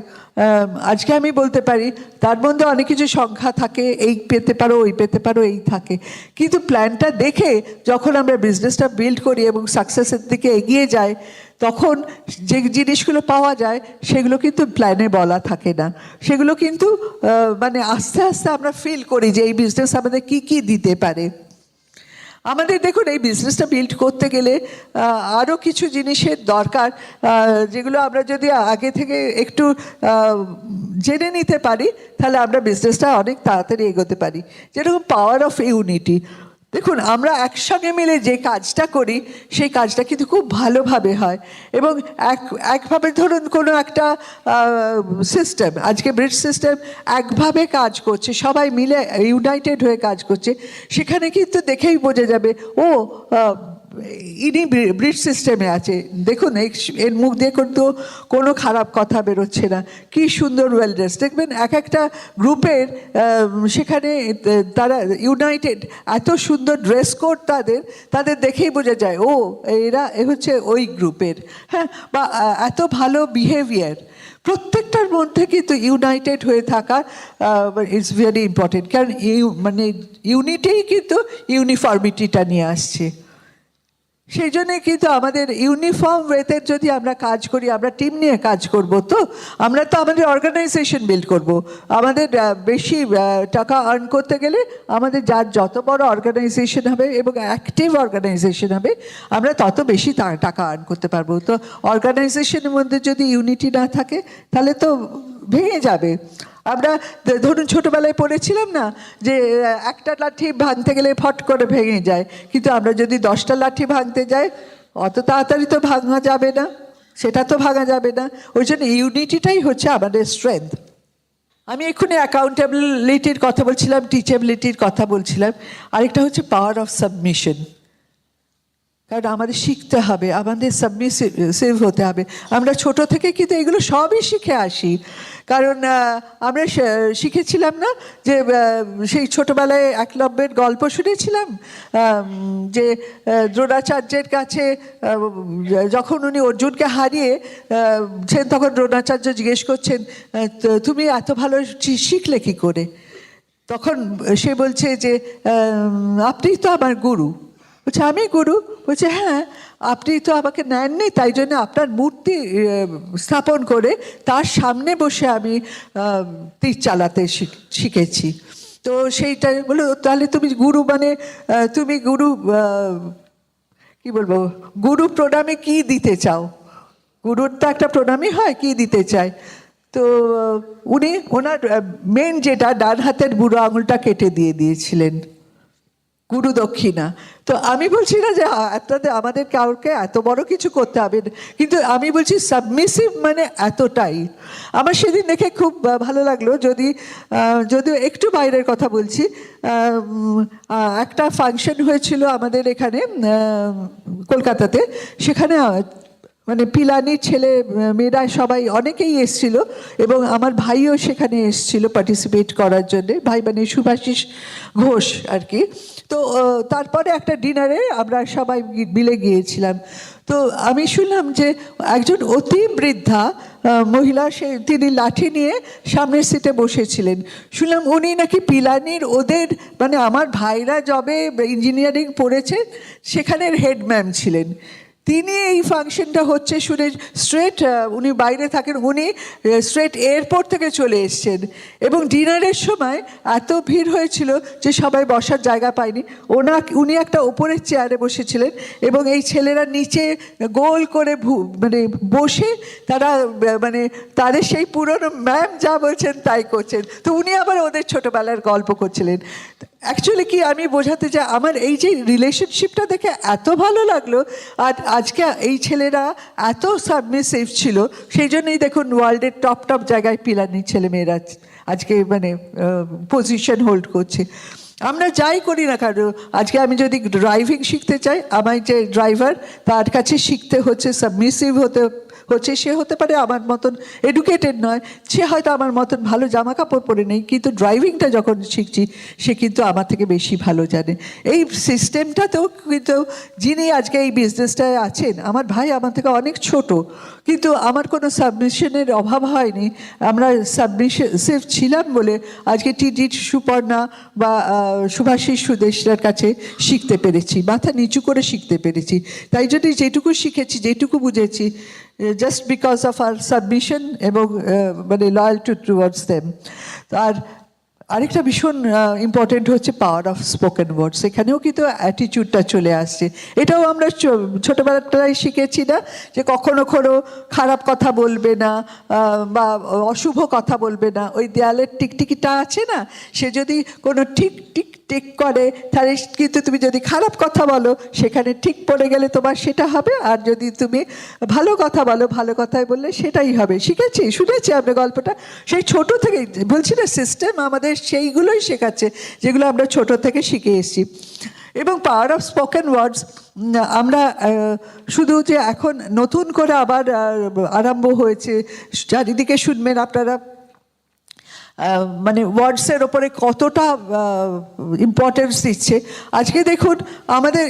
আজকে আমি বলতে পারি তার মধ্যে অনেক কিছু সংখ্যা থাকে, এই পেতে পারো ওই পেতে পারো এই থাকে, কিন্তু প্ল্যানটা দেখে যখন আমরা বিজনেসটা বিল্ড করি এবং সাকসেসের দিকে এগিয়ে যাই, তখন যে জিনিসগুলো পাওয়া যায় সেগুলো কিন্তু প্ল্যানে বলা থাকে না, সেগুলো কিন্তু মানে আস্তে আস্তে আমরা ফিল করি যে এই বিজনেস আমাদের কী কী দিতে পারে। আমাদের দেখুন এই বিজনেসটা বিল্ড করতে গেলে আরও কিছু জিনিসের দরকার, যেগুলো আমরা যদি আগে থেকে একটু জেনে নিতে পারি তাহলে আমরা বিজনেসটা অনেক তাড়াতাড়ি এগোতে পারি। যেরকম পাওয়ার অফ ইউনিটি। দেখুন আমরা একসঙ্গে মিলে যে কাজটা করি সেই কাজটা কিন্তু খুব ভালোভাবে হয়, এবং একভাবে ধরুন কোনো একটা সিস্টেম, আজকে ব্রিজ সিস্টেম একভাবে কাজ করছে, সবাই মিলে ইউনাইটেড হয়ে কাজ করছে, সেখানে কিন্তু দেখেই বোঝা যাবে ও ইনি ব্রিজ সিস্টেমে আছে, দেখুন এর মুখ দিয়ে কিন্তু কোনো খারাপ কথা বেরোচ্ছে না, কি সুন্দর ওয়েল ড্রেস। দেখবেন এক একটা গ্রুপের সেখানে তারা ইউনাইটেড, এত সুন্দর ড্রেস কোড তাদের দেখেই বোঝা যায় ও এ হচ্ছে ওই গ্রুপের, হ্যাঁ, বা এত ভালো বিহেভিয়ার। প্রত্যেকটার মধ্যে কিন্তু ইউনাইটেড হয়ে থাকা ইটস ভেরি ইম্পর্টেন্ট, কারণ মানে ইউনিটিই কিন্তু ইউনিফর্মিটিটা নিয়ে আসছে। সেই জন্যে কিন্তু আমাদের ইউনিফর্ম ওয়েতে যদি আমরা কাজ করি, আমরা টিম নিয়ে কাজ করব, তো আমরা তো আমাদের অর্গানাইজেশন বিল্ড করব। আমাদের বেশি টাকা আর্ন করতে গেলে আমাদের যার যত বড় অর্গানাইজেশন হবে এবং অ্যাক্টিভ অর্গানাইজেশন হবে, আমরা তত বেশি টাকা আর্ন করতে পারবো। তো অর্গানাইজেশনের মধ্যে যদি ইউনিটি না থাকে তাহলে তো ভেঙে যাবে। আমরা ধরুন ছোটোবেলায় পড়েছিলাম না যে একটা লাঠি ভাঙতে গেলে ফট করে ভেঙে যায়, কিন্তু আমরা যদি 10টা লাঠি ভাঙতে যাই অত তাড়াতাড়ি তো ভাঙা যাবে না, সেটা তো ভাঙা যাবে না। ওই জন্য ইউনিটিটাই হচ্ছে আমাদের স্ট্রেংথ। আমি এক্ষুনি অ্যাকাউন্টেবিলিটির কথা বলছিলাম, টিচেবিলিটির কথা বলছিলাম, আরেকটা হচ্ছে পাওয়ার অফ সাবমিশন। কারণ আমাদের শিখতে হবে, আমাদের সাবমিসিভ হতে হবে। আমরা ছোট থেকে কিন্তু এগুলো সবই শিখে আসি, কারণ আমরা শিখেছিলাম না যে সেই ছোটোবেলায় একলব্যের গল্প শুনেছিলাম যে দ্রোণাচার্যের কাছে যখন উনি অর্জুনকে হারিয়েছেন তখন দ্রোণাচার্য জিজ্ঞেস করছেন তুমি এত ভালো শিখলে কী করে? তখন সে বলছে যে আপনি তো আমার গুরু। বলছে আমি গুরু? বলছে হ্যাঁ, আপনি তো আমাকে নেননি, তাই জন্য আপনার মূর্তি স্থাপন করে তার সামনে বসে আমি তীর চালাতে শিখেছি। তো সেইটা বলো, তাহলে তুমি গুরু মানে তুমি গুরু কি বলবো, গুরু প্রণামে কি দিতে চাও? গুরুর তো একটা প্রণামই হয়, কি দিতে চায়? তো উনি ওনার মেন যেটা ডান হাতের বুড়ো আঙুলটা কেটে দিয়েছিলেন, গুরু দক্ষিণা। তো আমি বলছি না যে আমাদের কাউকে এত বড় কিছু করতে হবে, কিন্তু আমি বলছি সাবমিসিভ মানে এতটাই। আমার সেদিন দেখে খুব ভালো লাগলো, যদিও একটু বাইরের কথা বলছি, একটা ফাংশন হয়েছিল আমাদের এখানে কলকাতাতে, সেখানে মানে পিলানির ছেলে মেয়েরা সবাই অনেকেই এসছিল, এবং আমার ভাইও সেখানে এসছিল পার্টিসিপেট করার জন্যে, ভাই মানে শুভাশিস ঘোষ আর কি। তো তারপরে একটা ডিনারে আমরা সবাই মিলে গিয়েছিলাম। তো আমি শুনলাম যে একজন অতি বৃদ্ধা মহিলা, তিনি লাঠি নিয়ে সামনের সিটে বসেছিলেন। শুনলাম উনি নাকি পিলানির ওদের মানে আমার ভাইরা যবে ইঞ্জিনিয়ারিং পড়েছে সেখানের হেড ম্যাম ছিলেন। তিনি এই ফাংশনটা হচ্ছে শুনে স্ট্রেট, উনি বাইরে থাকেন, উনি স্ট্রেট এয়ারপোর্ট থেকে চলে এসছেন এবং ডিনারের সময় এত ভিড় হয়েছিল যে সবাই বসার জায়গা পায়নি। উনি একটা ওপরের চেয়ারে বসেছিলেন এবং এই ছেলেরা নিচে গোল করে মানে বসে তারা মানে তাদের সেই পুরনো ম্যাম যা বলছেন তাই করছেন। তো উনি আবার ওদের ছোটোবেলার গল্প করছিলেন। অ্যাকচুয়ালি কি আমি বোঝাতে চাই, আমার এই যে রিলেশনশিপটা দেখে এত ভালো লাগলো। আর আজকে এই ছেলেরা এত সাবমিসিভ ছিল, সেই জন্যই দেখুন ওয়ার্ল্ডের টপ জায়গায় পিলানি ছেলেমেয়েরা আজকে মানে পজিশন হোল্ড করছে। আমরা যাই করি না কারণ আজকে আমি যদি ড্রাইভিং শিখতে চাই, আমার যে ড্রাইভার তার কাছে শিখতে হচ্ছে সাবমিসিভ হতে হচ্ছে। সে হতে পারে আমার মতন এডুকেটেড নয়, সে হয়তো আমার মতন ভালো জামা কাপড় পরে নেই, কিন্তু ড্রাইভিংটা যখন শিখছি সে কিন্তু আমার থেকে বেশি ভালো জানে। এই সিস্টেমটাতেও কিন্তু যিনি আজকে এই বিজনেসটায় আছেন, আমার ভাই আমার থেকে অনেক ছোট, কিন্তু আমার কোনো সাবমিশনের অভাব হয়নি। আমরা সাবমিশিভ ছিলাম বলে আজকে টিটি সুপর্ণা বা শুভাশিস সুদেশরার কাছে শিখতে পেরেছি, মাথা নিচু করে শিখতে পেরেছি। তাই জন্যই যেটুকু শিখেছি, যেটুকু বুঝেছি, just because of our submission এবং মানে লয়াল টুয়ার্ডস দেম। আর আরেকটা ভীষণ ইম্পর্টেন্ট হচ্ছে পাওয়ার অফ স্পোকেন ওয়ার্ডস। এখানেও কিন্তু অ্যাটিটিউডটা চলে আসছে। এটাও আমরা ছোটোবেলাটাই শিখেছি না যে কখনো খারাপ কথা বলবে না বা অশুভ কথা বলবে না। ওই দেয়ালের টিকটিকিটা আছে না, সে যদি কোনো ঠিক করে তাহলে কিন্তু তুমি যদি খারাপ কথা বলো সেখানে ঠিক পড়ে গেলে তোমার সেটা হবে, আর যদি তুমি ভালো কথা বলো, ভালো কথাই বললে সেটাই হবে। শুনেছি আমরা গল্পটা সেই ছোট থেকে, বলছি না সিস্টেম আমাদের সেইগুলোই শেখাচ্ছে যেগুলো আমরা ছোট থেকে শিখে এসেছি। এবং পাওয়ার অফ স্পোকেন ওয়ার্ডস আমরা শুধু যে এখন নতুন করে আবার আরম্ভ হয়েছে, চারিদিকে শুনবেন আপনারা মানে ওয়ার্ডসের ওপরে কতটা ইম্পর্টেন্স দিচ্ছে। আজকে দেখুন আমাদের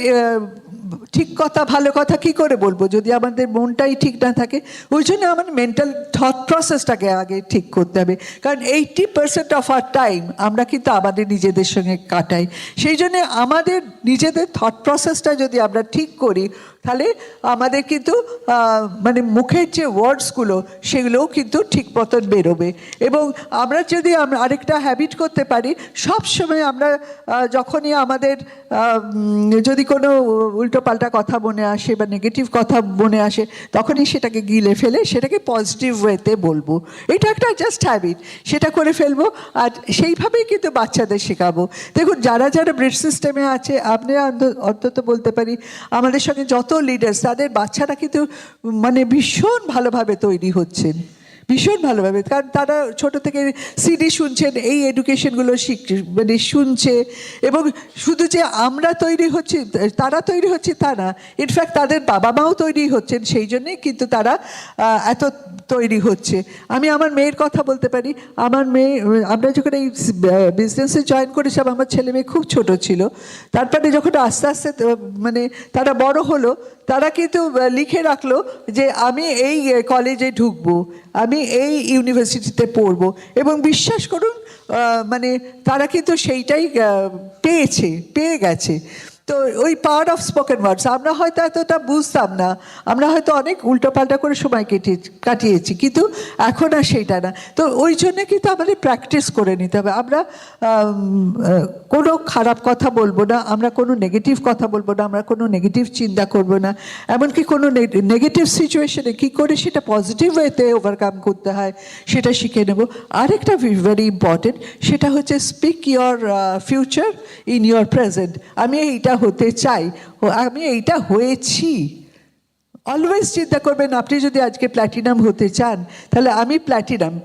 ঠিক কথা ভালো কথা কি করে বলবো যদি আমাদের মনটাই ঠিক না থাকে? ওই জন্য আমার মেন্টাল থট প্রসেসটাকে আগে ঠিক করতে হবে, কারণ 80% অফ আর টাইম আমরা কিন্তু আমাদের নিজেদের সঙ্গে কাটাই। সেই জন্যে আমাদের নিজেদের থট প্রসেসটা যদি আমরা ঠিক করি তাহলে আমাদের কিন্তু মানে মুখের যে ওয়ার্ডসগুলো সেগুলোও কিন্তু ঠিক মতন বেরোবে। এবং আমরা যদি আরেকটা হ্যাবিট করতে পারি, সবসময় আমরা যখনই আমাদের যদি কোনো উল্টোপাল্টা কথা মনে আসে বা নেগেটিভ কথা মনে আসে, তখনই সেটাকে গিলে ফেলে সেটাকে পজিটিভ ওয়েতে বলবো। এটা একটা জাস্ট হ্যাবিট, সেটা করে ফেলবো। আর সেইভাবেই কিন্তু বাচ্চাদের শেখাবো। দেখুন যারা ব্রিজ সিস্টেমে আছে, আপনি অন্তত বলতে পারি আমাদের সঙ্গে যত লিডার্স, তাদের বাচ্চারা কিন্তু মানে ভীষণ ভালোভাবে তৈরি হচ্ছেন, ভীষণ ভালোভাবে। কারণ তারা ছোট থেকে সিডি শুনছেন, এই এডুকেশনগুলো মানে শুনছে। এবং শুধু যে আমরা তৈরি হচ্ছি, তারা তৈরি হচ্ছে তা না, ইনফ্যাক্ট তাদের বাবা মাও তৈরি হচ্ছেন, সেই জন্যেই কিন্তু তারা এত তৈরি হচ্ছে। আমি আমার মেয়ের কথা বলতে পারি। আমার মেয়ে, আমরা যখন এই বিজনেসে জয়েন করেছিলাম, আমার ছেলে মেয়ে খুব ছোট ছিল। তারপরে যখন আস্তে আস্তে মানে তারা বড় হলো, তারা কিন্তু লিখে রাখলো যে আমি এই কলেজে ঢুকবো, আমি এই ইউনিভার্সিটিতে পড়বো। এবং বিশ্বাস করুন মানে তারা কিন্তু সেইটাই পেয়ে গেছে। তো ওই পাওয়ার অফ স্পোকেন ওয়ার্ডস আমরা হয়তো এতটা বুঝতাম না, আমরা হয়তো অনেক উল্টোপাল্টা করে সময় কাটিয়েছি, কিন্তু এখন আর সেইটা না। তো ওই জন্য কিন্তু আমাদের প্র্যাকটিস করে নিতে হবে। আমরা কোনো খারাপ কথা বলবো না, আমরা কোনো নেগেটিভ কথা বলবো না, আমরা কোনো নেগেটিভ চিন্তা করবো না। এমনকি কোনো নেগেটিভ সিচুয়েশনে কী করে সেটা পজিটিভ ওয়েতে ওভারকাম করতে হয় সেটা শিখে নেব। আরেকটা ভেরি ইম্পর্টেন্ট, সেটা হচ্ছে speak your future in your present. আমি এইটা হতে চাই, আমি এইটা হয়েছি। অলওয়েজ চিন্তা করবেন, আপনি যদি আজকে প্ল্যাটিনাম হতে চান তাহলে আমি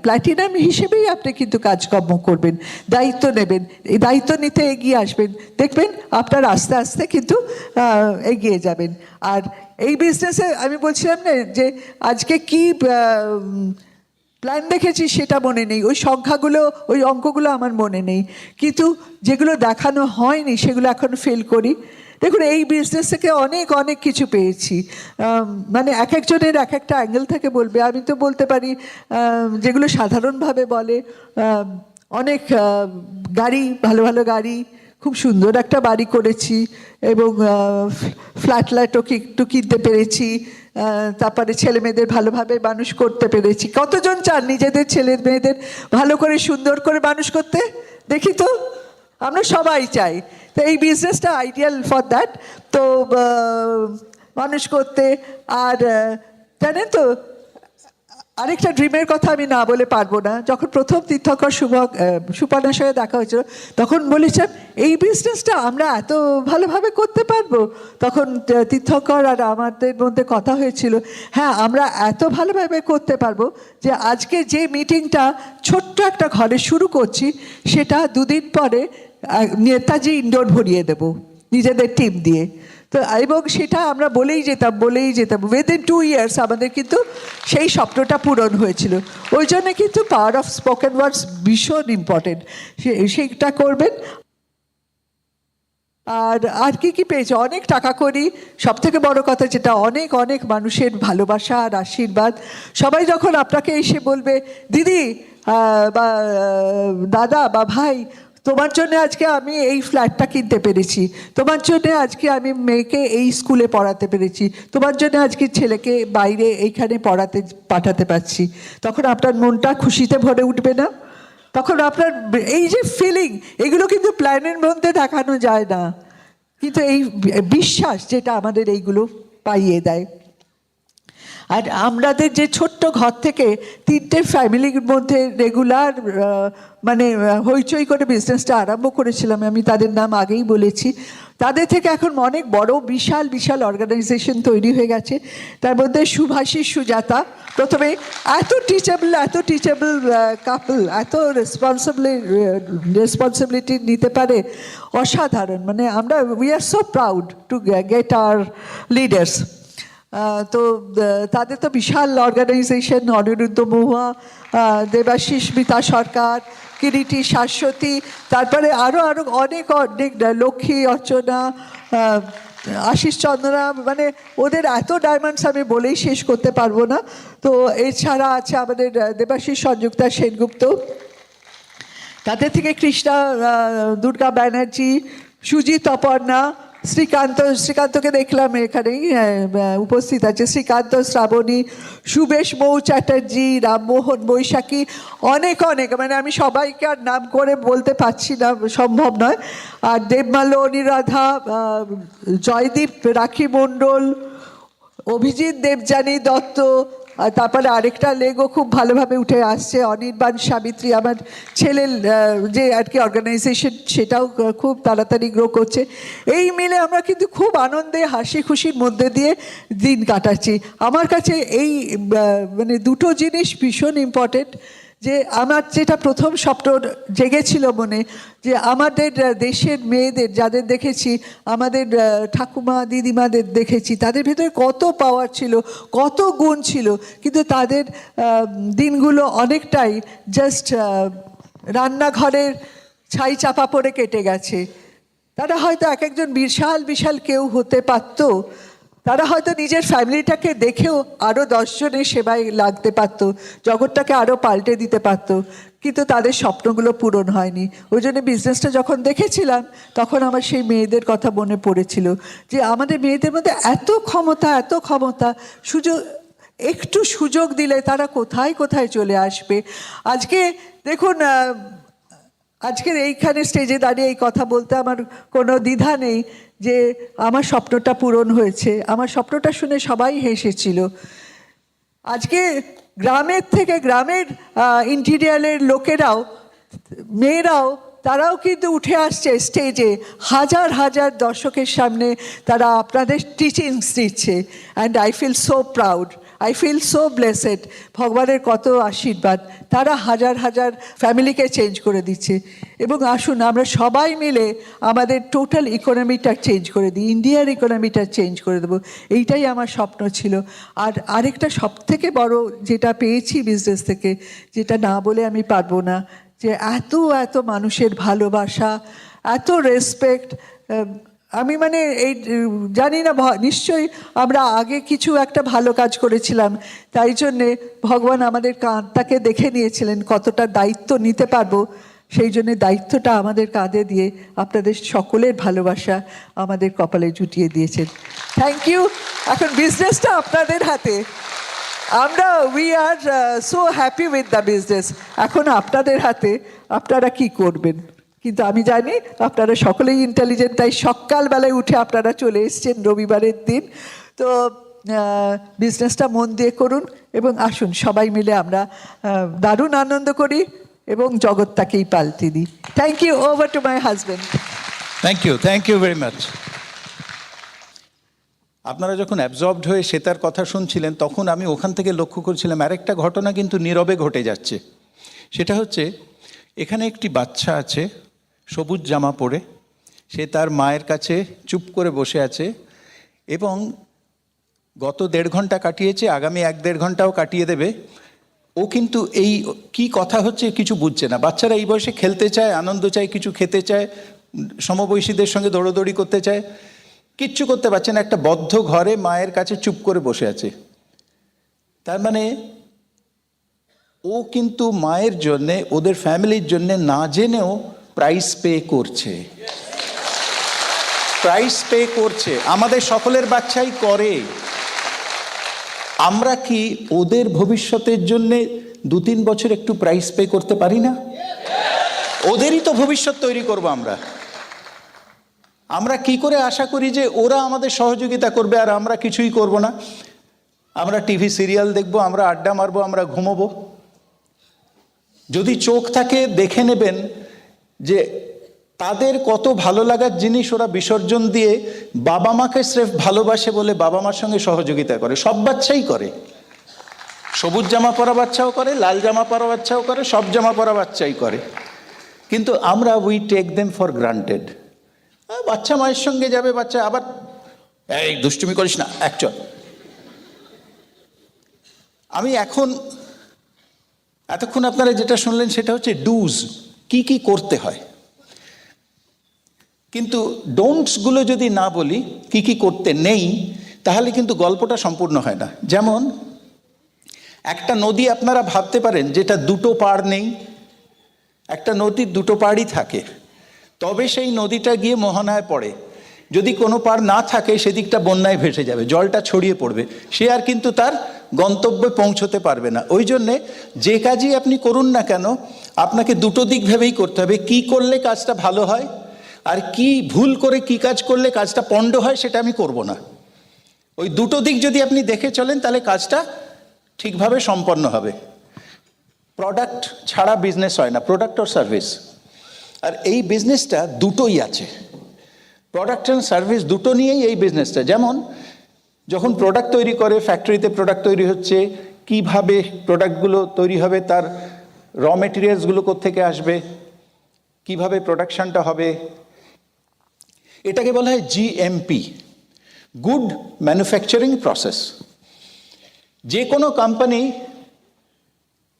প্ল্যাটিনাম হিসেবেই আপনি কিন্তু কাজকর্ম করবেন, দায়িত্ব নেবেন, এই দায়িত্ব নিতে এগিয়ে আসবেন, দেখবেন আপনার আস্তে আস্তে কিন্তু এগিয়ে যাবেন। আর এই বিজনেসে আমি বলছিলাম না যে আজকে কি প্ল্যান দেখেছি সেটা মনে নেই, ওই সংখ্যাগুলো ওই অঙ্কগুলো আমার মনে নেই, কিন্তু যেগুলো দেখানো হয়নি সেগুলো এখন ফেল করি। দেখুন এই বিজনেস থেকে অনেক অনেক কিছু পেয়েছি। মানে এক একজনের এক একটা অ্যাঙ্গেল থেকে বলবে, আমি তো বলতে পারি যেগুলো সাধারণভাবে বলে, অনেক গাড়ি, ভালো ভালো গাড়ি, খুব সুন্দর একটা বাড়ি করেছি এবং ফ্ল্যাটও একটু কিনতে পেরেছি। তারপরে ছেলে মেয়েদের ভালোভাবে মানুষ করতে পেরেছি। কতজন চান নিজেদের ছেলে মেয়েদের ভালো করে সুন্দর করে মানুষ করতে? দেখি তো, আমরা সবাই চাই। তো এই বিজনেসটা আইডিয়াল ফর দ্যাট। তো মানুষ করতে। আর জানেন তো, আরেকটা ড্রিমের কথা আমি না বলে পারবো না। যখন প্রথম তীর্থঙ্কর সুপর্ণার সঙ্গে দেখা হয়েছিল, তখন বলেছেন এই বিজনেসটা আমরা এত ভালোভাবে করতে পারবো। তখন তীর্থঙ্কর আর আমাদের মধ্যে কথা হয়েছিল, হ্যাঁ আমরা এত ভালোভাবে করতে পারবো যে আজকে যে মিটিংটা ছোট্ট একটা ঘরে শুরু করছি, সেটা দুদিন পরে নেতাজি ইনডোর ভরিয়ে দেবো নিজেদের টিম দিয়ে। তো এবং সেটা আমরা বলেই যেতাম উইদিন 2 years আমাদের কিন্তু সেই স্বপ্নটা পূরণ হয়েছিল। ওই জন্য কিন্তু পাওয়ার অফ স্পোকেন ওয়ার্ডস ভীষণ ইম্পর্টেন্ট, সেইটা করবেন। আর কি পেয়েছে, অনেক টাকা করি। সব থেকে বড় কথা যেটা, অনেক অনেক মানুষের ভালোবাসা আর আশীর্বাদ। সবাই যখন আপনাকে এসে বলবে দিদি বা দাদা বা ভাই, তোমার জন্য আজকে আমি এই ফ্ল্যাটটা কিনতে পেরেছি, তোমার জন্য আজকে আমি মেয়েকে এই স্কুলে পড়াতে পেরেছি, তোমার জন্য আজকে ছেলেকে বাইরে এইখানে পাঠাতে পারছি, তখন আপনার মনটা খুশিতে ভরে উঠবে না? তখন আপনার এই যে ফিলিং, এগুলো কিন্তু প্ল্যানের মধ্যে দেখানো যায় না, কিন্তু এই বিশ্বাস যেটা আমাদের এইগুলো পাইয়ে দেয়। আর আমাদের যে ছোট্ট ঘর থেকে 3টে ফ্যামিলির মধ্যে রেগুলার মানে হইচই করে বিজনেসটা আরম্ভ করেছিলাম, আমি তাদের নাম আগেই বলেছি। তাদের থেকে এখন অনেক বড় বিশাল বিশাল অর্গানাইজেশন তৈরি হয়ে গেছে। তার মধ্যে সুভাষী সুজাতা প্রথমে এত টিচেবল কাপল, এত রেসপন্সিবিলিটি নিতে পারে, অসাধারণ। মানে আমরা we are so proud to get hour leaders. তো তাদের তো বিশাল অর্গানাইজেশন, অনিরুদ্ধ মহুয়া, দেবাশিস মিতা সরকার, কিরিটি শাশ্বতী, তারপরে আরও অনেক লক্ষ্মী, অর্চনা, আশিস চন্দ্রা, মানে ওদের এত ডায়মন্ডস আমি বলেই শেষ করতে পারবো না। তো এছাড়া আছে আমাদের দেবাশিস সংযুক্তা সেনগুপ্ত, তাদের থেকে কৃষ্ণা দুর্গা ব্যানার্জি, সুজিত অপর্ণা, শ্রীকান্তকে দেখলাম এখানেই উপস্থিত আছে, শ্রীকান্ত, শ্রাবণী, সুবেশ মৌ চ্যাটার্জি, রামমোহন বৈশাখী, অনেক মানে আমি সবাইকে আর নাম করে বলতে পারছি না, সম্ভব নয়। আর দেবমাল্য, অনিরাধা, জয়দীপ, রাখি মণ্ডল, অভিজিৎ দেবযানী দত্ত, আর তারপরে আরেকটা লেগো খুব ভালোভাবে উঠে আসছে, অনির্বাণ সাবিত্রী, আমার ছেলের যে আর কি অর্গানাইজেশন, সেটাও খুব তাড়াতাড়ি গ্রো করছে। এই মিলে আমরা কিন্তু খুব আনন্দে হাসি খুশির মধ্যে দিয়ে দিন কাটাচ্ছি। আমার কাছে এই মানে দুটো জিনিস ভীষণ ইম্পর্টেন্ট, যে আমার যেটা প্রথম স্বপ্ন জেগেছিল মনে, যে আমাদের দেশের মেয়েদের যাদের দেখেছি, আমাদের ঠাকুমা দিদিমাদের দেখেছি, তাদের ভিতরে কত পাওয়ার ছিল, কত গুণ ছিল, কিন্তু তাদের দিনগুলো অনেকটাই জাস্ট রান্নাঘরের ছাই চাপা পড়ে কেটে গেছে। তারা হয়তো এক একজন বিশাল বিশাল কেউ হতে পারতো, তারা হয়তো নিজের ফ্যামিলিটাকে দেখেও আরও 10 জনের সেবায় লাগতে পারতো, জগৎটাকে আরও পাল্টে দিতে পারতো, কিন্তু তাদের স্বপ্নগুলো পূরণ হয়নি। ওই জন্য বিজনেসটা যখন দেখেছিলাম, তখন আমার সেই মেয়েদের কথা মনে পড়েছিল, যে আমাদের মেয়েদের মধ্যে এত ক্ষমতা, একটু সুযোগ দিলে তারা কোথায় কোথায় চলে আসবে। আজকে দেখুন, আজকের এইখানে স্টেজে দাঁড়িয়ে এই কথা বলতে আমার কোনো দ্বিধা নেই যে আমার স্বপ্নটা পূরণ হয়েছে। আমার স্বপ্নটা শুনে সবাই হেসেছিল। আজকে গ্রামের থেকে, গ্রামের ইন্টিরিয়ারের লোকেরাও, মেয়েরাও, তারাও কিন্তু উঠে আসছে স্টেজে, হাজার হাজার দর্শকের সামনে তারা আপনাদের টিচিংস দিচ্ছে। And I feel so proud, I feel so blessed. ভগবানের কত আশীর্বাদ, তারা হাজার হাজার ফ্যামিলিকে চেঞ্জ করে দিচ্ছে। এবং আসুন আমরা সবাই মিলে আমাদের টোটাল ইকোনমিটা চেঞ্জ করে দিই, ইন্ডিয়ার ইকোনমিটা চেঞ্জ করে দেবো। এইটাই আমার স্বপ্ন ছিল। আর আরেকটা সবথেকে বড় যেটা পেয়েছি বিজনেস থেকে, যেটা না বলে আমি পারবো না, যে এত মানুষের ভালোবাসা, এত রেসপেক্ট। আমি মানে এই জানি না নিশ্চয়ই আমরা আগে কিছু একটা ভালো কাজ করেছিলাম, তাই জন্যে ভগবান আমাদের কাঁধটাকে দেখে নিয়েছিলেন কতটা দায়িত্ব নিতে পারবো, সেই জন্যে দায়িত্বটা আমাদের কাঁধে দিয়ে আপনাদের সকলের ভালোবাসা আমাদের কপালে জুটিয়ে দিয়েছেন। Thank you. এখন বিজনেসটা আপনাদের হাতে। আমরা we are so happy with the business. এখন আপনাদের হাতে, আপনারা কি করবেন। কিন্তু আমি জানি আপনারা সকলেই ইন্টেলিজেন্ট, তাই সকালবেলায় উঠে আপনারা চলে এসেছেন রবিবারের দিন। তো বিজনেসটা মন দিয়ে করুন এবং আসুন সবাই মিলে আমরা দারুণ আনন্দ করি এবং জগৎটাকেই পাল্টে দিই। Thank you. Over to my husband. Thank you very much. আপনারা যখন অ্যাবজর্বড হয়ে শ্বেতার কথা শুনছিলেন তখন আমি ওখান থেকে লক্ষ্য করছিলাম আরেকটা ঘটনা কিন্তু নীরবে ঘটে যাচ্ছে। সেটা হচ্ছে এখানে একটি বাচ্চা আছে সবুজ জামা পরে, সে তার মায়ের কাছে চুপ করে বসে আছে এবং গত 1.5 ঘন্টা কাটিয়েছে, আগামী 1-1.5 ঘন্টাও কাটিয়ে দেবে। ও কিন্তু এই কি কথা হচ্ছে কিছু বুঝছে না। বাচ্চারা এই বয়সে খেলতে চায়, আনন্দ চায়, কিছু খেতে চায়, সমবয়সীদের সঙ্গে দৌড়োদৌড়ি করতে চায়, কিচ্ছু করতে পারছে না। একটা বদ্ধ ঘরে মায়ের কাছে চুপ করে বসে আছে। তার মানে ও কিন্তু মায়ের জন্যে, ওদের ফ্যামিলির জন্যে না জেনেও প্রাইস পে করছে। আমাদের সকলের বাচ্চাই করে। আমরা কি ওদের ভবিষ্যতের জন্যে 2-3 বছর একটু প্রাইস পে করতে পারি না? ওদেরই তো ভবিষ্যৎ তৈরি করবো আমরা। আমরা কি করে আশা করি যে ওরা আমাদের সহযোগিতা করবে আর আমরা কিছুই করব না? আমরা টিভি সিরিয়াল দেখবো, আমরা আড্ডা মারবো, আমরা ঘুমোবো। যদি চোখ থাকে দেখে নেবেন যে তাদের কত ভালো লাগার জিনিস ওরা বিসর্জন দিয়ে বাবা মাকে স্রেফ ভালোবাসে বলে বাবা মার সঙ্গে সহযোগিতা করে। সব বাচ্চাই করে, সবুজ জামা পরা বাচ্চাও করে, লাল জামা পরা বাচ্চাও করে, সব জামা পরা বাচ্চাই করে। কিন্তু আমরা we take them for granted. বাচ্চা মায়ের সঙ্গে যাবে, বাচ্চা আবার এই দুষ্টুমি করিস না অ্যাকচুয়াল। আমি এতক্ষণ আপনারা যেটা শুনলেন সেটা হচ্ছে ডুজ, কি কি করতে হয়। কিন্তু ডোন্টসগুলো যদি না বলি, কি কি করতে নেই, তাহলে কিন্তু গল্পটা সম্পূর্ণ হয় না। যেমন একটা নদী আপনারা ভাবতে পারেন যেটা 2টো পাড় নেই। একটা নদীর 2টো পাড়ই থাকে, তবে সেই নদীটা গিয়ে মোহনায় পড়ে। যদি কোনো পাড় না থাকে সেদিকটা বন্যায় ভেসে যাবে, জলটা ছড়িয়ে পড়বে, সে আর কিন্তু তার গন্তব্যে পৌঁছতে পারবে না। ওই জন্যে যে কাজই আপনি করুন না কেন আপনাকে 2টো দিক ভেবেই করতে হবে। কি করলে কাজটা ভালো হয় আর কি ভুল করে কি কাজ করলে কাজটা পণ্ড হয় সেটা আমি করব না। ওই 2টো দিক যদি আপনি দেখে চলেন তাহলে কাজটা ঠিকভাবে সম্পন্ন হবে। প্রোডাক্ট ছাড়া বিজনেস হয় না, প্রোডাক্ট আর সার্ভিস। আর এই বিজনেসটা 2টোই আছে, প্রোডাক্ট অ্যান্ড সার্ভিস 2টো নিয়েই এই বিজনেসটা। যেমন যখন প্রোডাক্ট তৈরি করে, ফ্যাক্টরিতে প্রোডাক্ট তৈরি হচ্ছে, কিভাবে প্রোডাক্টগুলো তৈরি হবে, তার র মেটেরিয়ালসগুলো কোত্থেকে আসবে, কিভাবে প্রোডাকশনটা হবে, এটাকে বলা হয় জিএমপি, গুড ম্যানুফ্যাকচারিং প্রসেস। যে কোনো কোম্পানি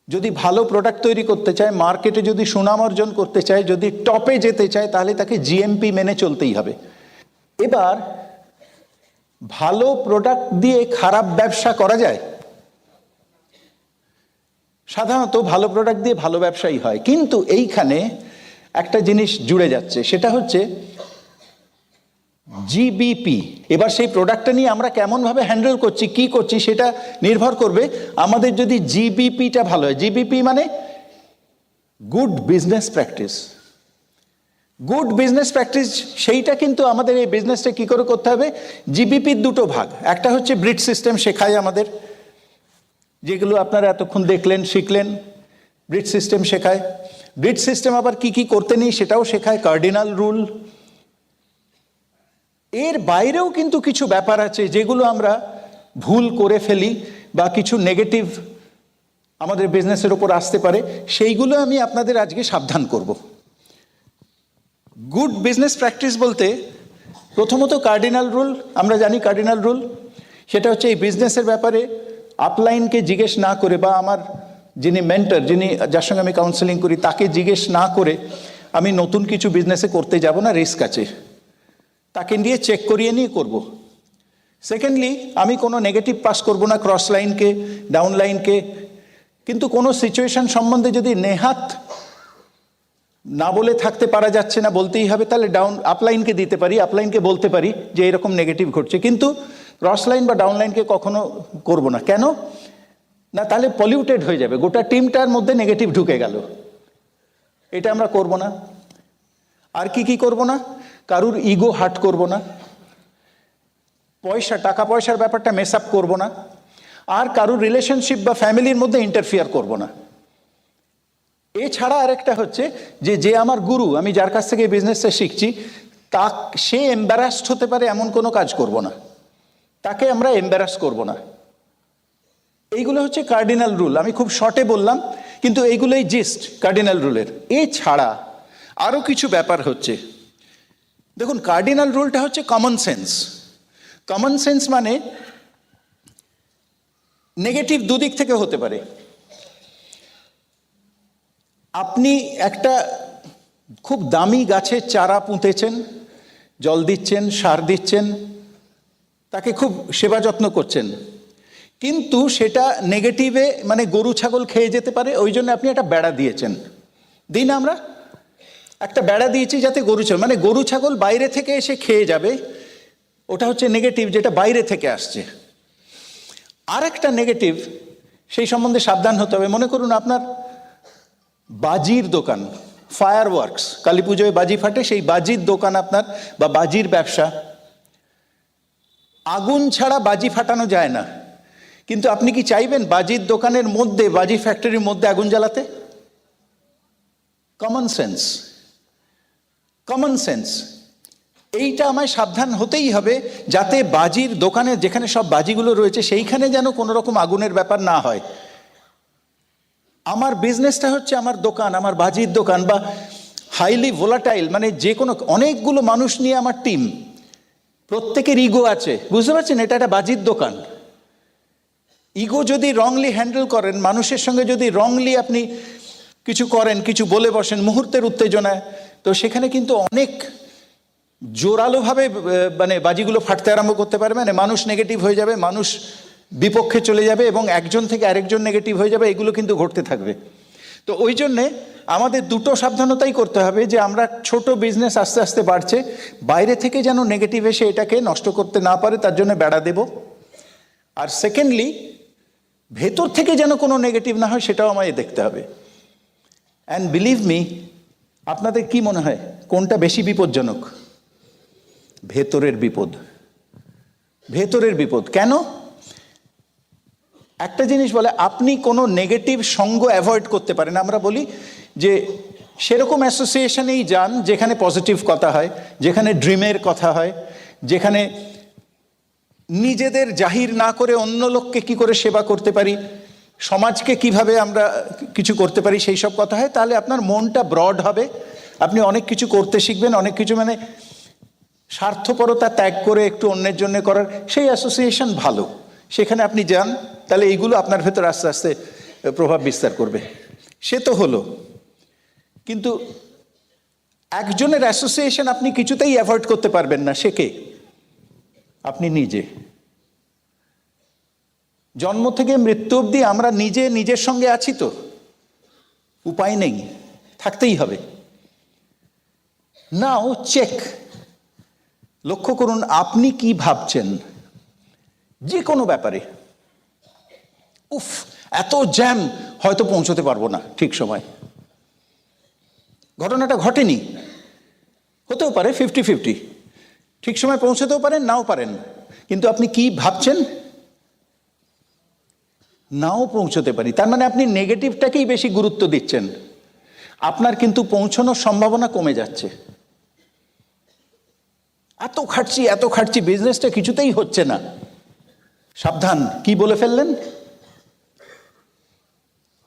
যদি ভালো প্রোডাক্ট তৈরি করতে চায়, মার্কেটে যদি সুনাম অর্জন করতে চায়, যদি টপে যেতে চায়, তাহলে তাকে জিএমপি মেনে চলতেই হবে। এবার ভালো প্রোডাক্ট দিয়ে খারাপ ব্যবসা করা যায়? সাধারণত ভালো প্রোডাক্ট দিয়ে ভালো ব্যবসাই হয়, কিন্তু এইখানে একটা জিনিস জুড়ে যাচ্ছে, সেটা হচ্ছে জিবিপি। এবার সেই প্রোডাক্টটা নিয়ে আমরা কেমনভাবে হ্যান্ডেল করছি, কি করছি, সেটা নির্ভর করবে আমাদের যদি জিবিপিটা ভালো হয়। জিবিপি মানে good business practice. Good business practice সেইটা কিন্তু আমাদের এই বিজনেসটা কি করে করতে হবে। জিবিপির 2টো ভাগ, একটা হচ্ছে ব্রিড সিস্টেম শেখায় আমাদের, যেগুলো আপনারা এতক্ষণ দেখলেন শিখলেন, ব্রিড সিস্টেম শেখায়। ব্রিড সিস্টেম আবার কি কি করতে নেই সেটাও শেখায়, কার্ডিনাল রুল। এর বাইরেও কিন্তু কিছু ব্যাপার আছে যেগুলো আমরা ভুল করে ফেলি বা কিছু নেগেটিভ আমাদের বিজনেসের উপর আসতে পারে, সেইগুলো আমি আপনাদের আজকে সাবধান করব। গুড বিজনেস প্র্যাকটিস বলতে প্রথমত কার্ডিনাল রুল, আমরা জানি কার্ডিনাল রুল, সেটা হচ্ছে এই বিজনেসের ব্যাপারে আপলাইনকে জিজ্ঞেস না করে বা আমার যিনি মেন্টর, যার সঙ্গে আমি কাউন্সেলিং করি, তাকে জিজ্ঞেস না করে আমি নতুন কিছু বিজনেসে করতে যাব না, রিস্ক আছে। তাকে নিয়ে চেক করিয়ে নিয়ে করব। সেকেন্ডলি, আমি কোনো নেগেটিভ পাস করব না ক্রস লাইনকে, ডাউন লাইনকে, কিন্তু কোনো সিচুয়েশন সম্বন্ধে যদি নেহাত না বলে থাকতে পারা যাচ্ছে না, বলতেই হবে, তাহলে আপলাইনকে দিতে পারি, আপলাইনকে বলতে পারি যে এরকম নেগেটিভ ঘটছে, কিন্তু ক্রস লাইন বা ডাউন লাইনকে কখনো করব না। কেন না? তাহলে পলিউটেড হয়ে যাবে, গোটা টিমটার মধ্যে নেগেটিভ ঢুকে গেল। এটা আমরা করব না। আর কি করব না? কারুর ইগো হার্ট করব না, টাকা পয়সার ব্যাপারটা মেস আপ করবো না, আর কারুর রিলেশনশিপ বা ফ্যামিলির মধ্যে ইন্টারফিয়ার করব না। এছাড়া আরেকটা হচ্ছে যে আমার গুরু, আমি যার কাছ থেকে বিজনেসটা শিখছি, সে এম্বারাসড হতে পারে এমন কোনো কাজ করব না, তাকে আমরা এম্বারাস করব না। এইগুলো হচ্ছে কার্ডিনাল রুল। আমি খুব শর্টে বললাম, কিন্তু এইগুলোই জিস্ট কার্ডিনাল রুলের। এছাড়া আরও কিছু ব্যাপার হচ্ছে। দেখুন, কার্ডিনাল রুলটা হচ্ছে কমন সেন্স। কমন সেন্স মানে নেগেটিভ দুদিক থেকে হতে পারে। আপনি একটা খুব দামি গাছের চারা পুঁতেছেন, জল দিচ্ছেন, সার দিচ্ছেন, তাকে খুব সেবা যত্ন করছেন, কিন্তু সেটা নেগেটিভে মানে গরু ছাগল খেয়ে যেতে পারে, ওই জন্য আপনি একটা বেড়া দিয়েছেন। দিন আমরা একটা বেড়া দিয়েছি যাতে গরু ছাগল বাইরে থেকে এসে খেয়ে যাবে, ওটা হচ্ছে নেগেটিভ, যেটা বাইরে থেকে আসছে। আর একটা নেগেটিভ, সেই সম্বন্ধে সাবধান হতে হবে। মনে করুন আপনার বাজির দোকান, ফায়ার ওয়ার্কস, কালী পুজোয় বাজি ফাটে, সেই বাজির দোকান আপনার, বা বাজির ব্যবসা। আগুন ছাড়া বাজি ফাটানো যায় না, কিন্তু আপনি কি চাইবেন বাজির দোকানের মধ্যে, বাজি ফ্যাক্টরির মধ্যে আগুন জ্বালাতে? Common sense, common sense. এইটা আমায় সাবধান হতেই হবে, যাতে বাজির দোকানে যেখানে সব বাজিগুলো রয়েছে সেইখানে যেন কোনো রকম আগুনের ব্যাপার না হয়। আমার বিজনেসটা হচ্ছে আমার দোকান, আমার বাজির দোকান, বা হাইলি ভোলাটাইল, মানে যে কোনো অনেকগুলো মানুষ নিয়ে আমার টিম, প্রত্যেকের ইগো আছে, বুঝতে পারছেন? এটা একটা বাজির দোকান। ইগো যদি রংলি হ্যান্ডেল করেন, মানুষের সঙ্গে যদি রংলি আপনি কিছু করেন, কিছু বলে বসেন মুহূর্তের উত্তেজনায়, তো সেখানে কিন্তু অনেক জোরালোভাবে মানে বাজিগুলো ফাটতে আরম্ভ করতে পারবে, মানে মানুষ নেগেটিভ হয়ে যাবে, মানুষ বিপক্ষে চলে যাবে, এবং একজন থেকে আরেকজন নেগেটিভ হয়ে যাবে, এগুলো কিন্তু ঘটতে থাকবে। তো ওই জন্যে আমাদের দুটো সাবধানতাই করতে হবে, যে আমরা ছোট বিজনেস আস্তে আস্তে বাড়ছে, বাইরে থেকে যেন নেগেটিভ এসে এটাকে নষ্ট করতে না পারে, তার জন্য বেড়া দেব। আর সেকেন্ডলি, ভেতর থেকে যেন কোনো নেগেটিভ না হয়, সেটাও আমায় দেখতে হবে। অ্যান্ড বিলিভ মি, আপনাদের কি মনে হয় কোনটা বেশি বিপজ্জনক? ভেতরের বিপদ, ভেতরের বিপদ। কেন? একটা জিনিস বলে, আপনি কোনো নেগেটিভ সঙ্গ অ্যাভয়েড করতে পারেন। আমরা বলি যে সেরকম অ্যাসোসিয়েশনেই যান যেখানে পজিটিভ কথা হয়, যেখানে ড্রিমের কথা হয়, যেখানে নিজেদের জাহির না করে অন্য লোককে কি করে সেবা করতে পারি, সমাজকে কিভাবে আমরা কিছু করতে পারি, সেই সব কথা হয়। তাহলে আপনার মনটা ব্রড হবে, আপনি অনেক কিছু করতে শিখবেন, অনেক কিছু মানে স্বার্থপরতা ত্যাগ করে একটু অন্যের জন্য করার, সেই অ্যাসোসিয়েশন ভালো। সেখানে আপনি যান, তাহলে এইগুলো আপনার ভেতর আস্তে আস্তে প্রভাব বিস্তার করবে। সে তো হলো, কিন্তু একজনের অ্যাসোসিয়েশন আপনি কিছুতেই অ্যাভয়েড করতে পারবেন না। সে কে? আপনি নিজে। জন্ম থেকে মৃত্যু অবধি আমরা নিজে নিজের সঙ্গে আছি, তো উপায় নেই, থাকতেই হবে। নাও চেক, লক্ষ্য করুন আপনি কি ভাবছেন যে কোনো ব্যাপারে। উফ, এত জ্যাম, হয়তো পৌঁছতে পারবো না ঠিক সময়। ঘটনাটা ঘটেনি, হতেও পারে 50-50, ঠিক সময় পৌঁছতেও পারেন, নাও পারেন, কিন্তু আপনি কি ভাবছেন? নাও পৌঁছতে পারি, তার মানে আপনি নেগেটিভটাকেই বেশি গুরুত্ব দিচ্ছেন, আপনার কিন্তু পৌঁছানোর সম্ভাবনা কমে যাচ্ছে। এত খাটছি, বিজনেসটা কিছুতেই হচ্ছে না। সাবধান, কি বলে ফেললেন?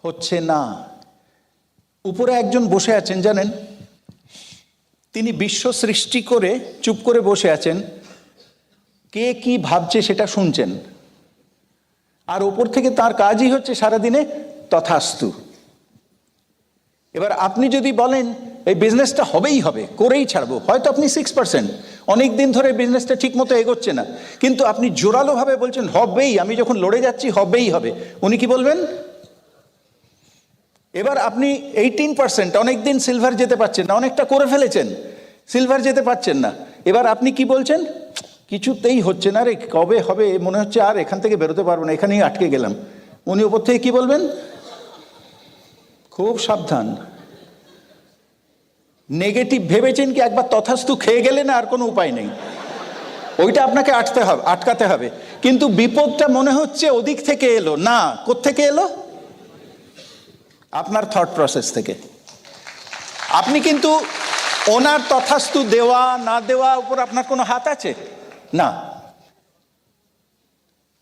হচ্ছে না। উপরে একজন বসে আছেন জানেন, তিনি বিশ্ব সৃষ্টি করে চুপ করে বসে আছেন, কে কি ভাবছে সেটা শুনছেন, আর ওপর থেকে তার কাজই হচ্ছে সারাদিনে তথাস্তু। এবার আপনি যদি বলেন এই বিজনেসটা হবেই হবে, করেই ছাড়বো, হয়তো আপনি 6%, অনেক দিন ধরে বিজনেসটা ঠিক মতো এগোচ্ছে না, কিন্তু আপনি জোরালোভাবে বলছেন হবেই, আমি যখন লড়ে যাচ্ছি হবেই হবে, উনি কি বলবেন? এবার আপনি 18%, অনেক দিন সিলভার যেতে পারছেন না, অনেকটা করে ফেলেছেন, সিলভার যেতে পারছেন না, এবার আপনি কি বলছেন? কিছুতেই হচ্ছে না রে, কবে হবে, মনে হচ্ছে আর এখান থেকে বেরোতে পারবো না, এখানেই আটকে গেলাম। উনি ওপর থেকে কি বলবেন? খুব সাবধান, নেগেটিভ ভেবেছেন কি একবার তথাস্তু খেয়ে গেলে না আর কোনো উপায় নেই, ওইটা আপনাকে আটকাতে হবে। কিন্তু বিপদটা মনে হচ্ছে ওদিক থেকে এলো না, কোত্থেকে এলো? আপনার থট প্রসেস থেকে। আপনি কিন্তু ওনার তথাস্তু দেওয়া না দেওয়া উপর আপনার কোনো হাত আছে না,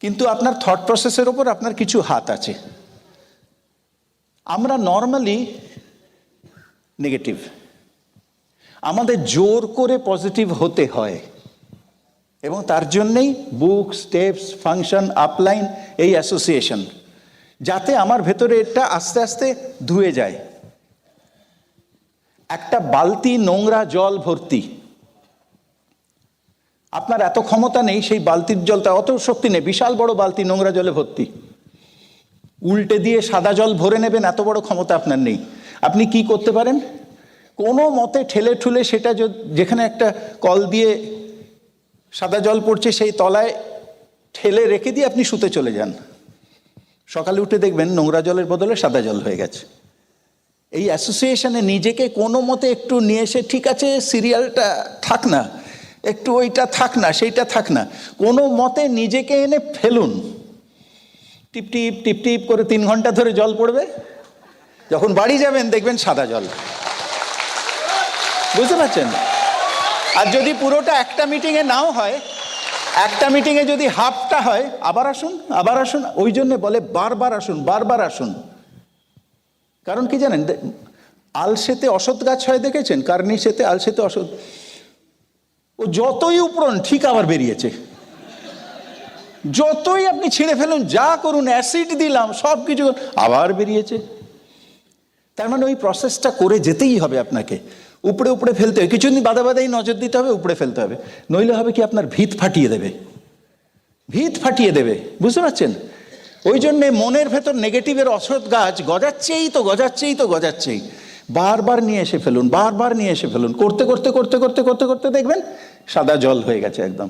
কিন্তু আপনার থট প্রসেসের উপর আপনার কিছু হাত আছে। আমরা নর্মালি নেগেটিভ, আমাদের জোর করে পজিটিভ হতে হয়, এবং তার জন্যেই বুক, স্টেপস, ফাংশন, আপলাইন, এই অ্যাসোসিয়েশন, যাতে আমার ভেতরে এটা আস্তে আস্তে ধুয়ে যায়। একটা বালতি নোংরা জল ভর্তি, আপনার এত ক্ষমতা নেই সেই বালতির জলটা, অত শক্তি নেই, বিশাল বড় বালতি নোংরা জলে ভর্তি, উল্টে দিয়ে সাদা জল ভরে নেবেন এত বড় ক্ষমতা আপনার নেই। আপনি কি করতে পারেন? কোনো মতে ঠেলে ঠুলে সেটা যেখানে একটা কল দিয়ে সাদা জল পড়ছে সেই তলায় ঠেলে রেখে দিয়ে আপনি শুতে চলে যান, সকালে উঠে দেখবেন নোংরা জলের বদলে সাদা জল হয়ে গেছে। এই অ্যাসোসিয়েশনে নিজেকে কোনো মতে একটু নিয়ে এসে, ঠিক আছে সিরিয়ালটা থাক না, একটু ওইটা থাক না, সেইটা থাক না, কোনো মতে নিজেকে এনে ফেলুন। টিপ টিপ টিপ টিপ করে 3 ঘন্টা ধরে জল পড়বে, যখন বাড়ি যাবেন দেখবেন সাদা জল। বুঝতে পারছেন? আর যদি পুরোটা একটা মিটিংয়ে নাও হয়, একটা মিটিংয়ে যদি হাফটা হয়, আবার আসুন, আবার আসুন। ওই জন্য বলে বারবার আসুন, বারবার আসুন। কারণ কি জানেন, আলসেতে অসৎ গাছ হয় দেখেছেন? কার্নিশেতে আলসেতে অসৎ, ও যতই উপরন ঠিক আবার বেরিয়েছে, যতই আপনি ছিঁড়ে ফেলুন, যা করুন, অ্যাসিড দিলাম, সব কিছু আবার বেরিয়েছে। তার মানে ওই প্রসেসটা করে যেতেই হবে আপনাকে, উপরে উপরে ফেলতে হবে, কিছুদিন বাদে বাদেই নজর দিতে হবে, উপরে ফেলতে হবে, নইলে হবে কি আপনার ভিত ফাটিয়ে দেবে, ভিত ফাটিয়ে দেবে। বুঝতে পারছেন? ওই জন্যে মনের ভেতর নেগেটিভের অসৎ গাছ গজাচ্ছেই তো গজাচ্ছেই তো গজাচ্ছেই, বারবার নিয়ে এসে ফেলুন, বারবার নিয়ে এসে ফেলুন, করতে করতে করতে করতে করতে করতে দেখবেন সাদা জল হয়ে গেছে একদম।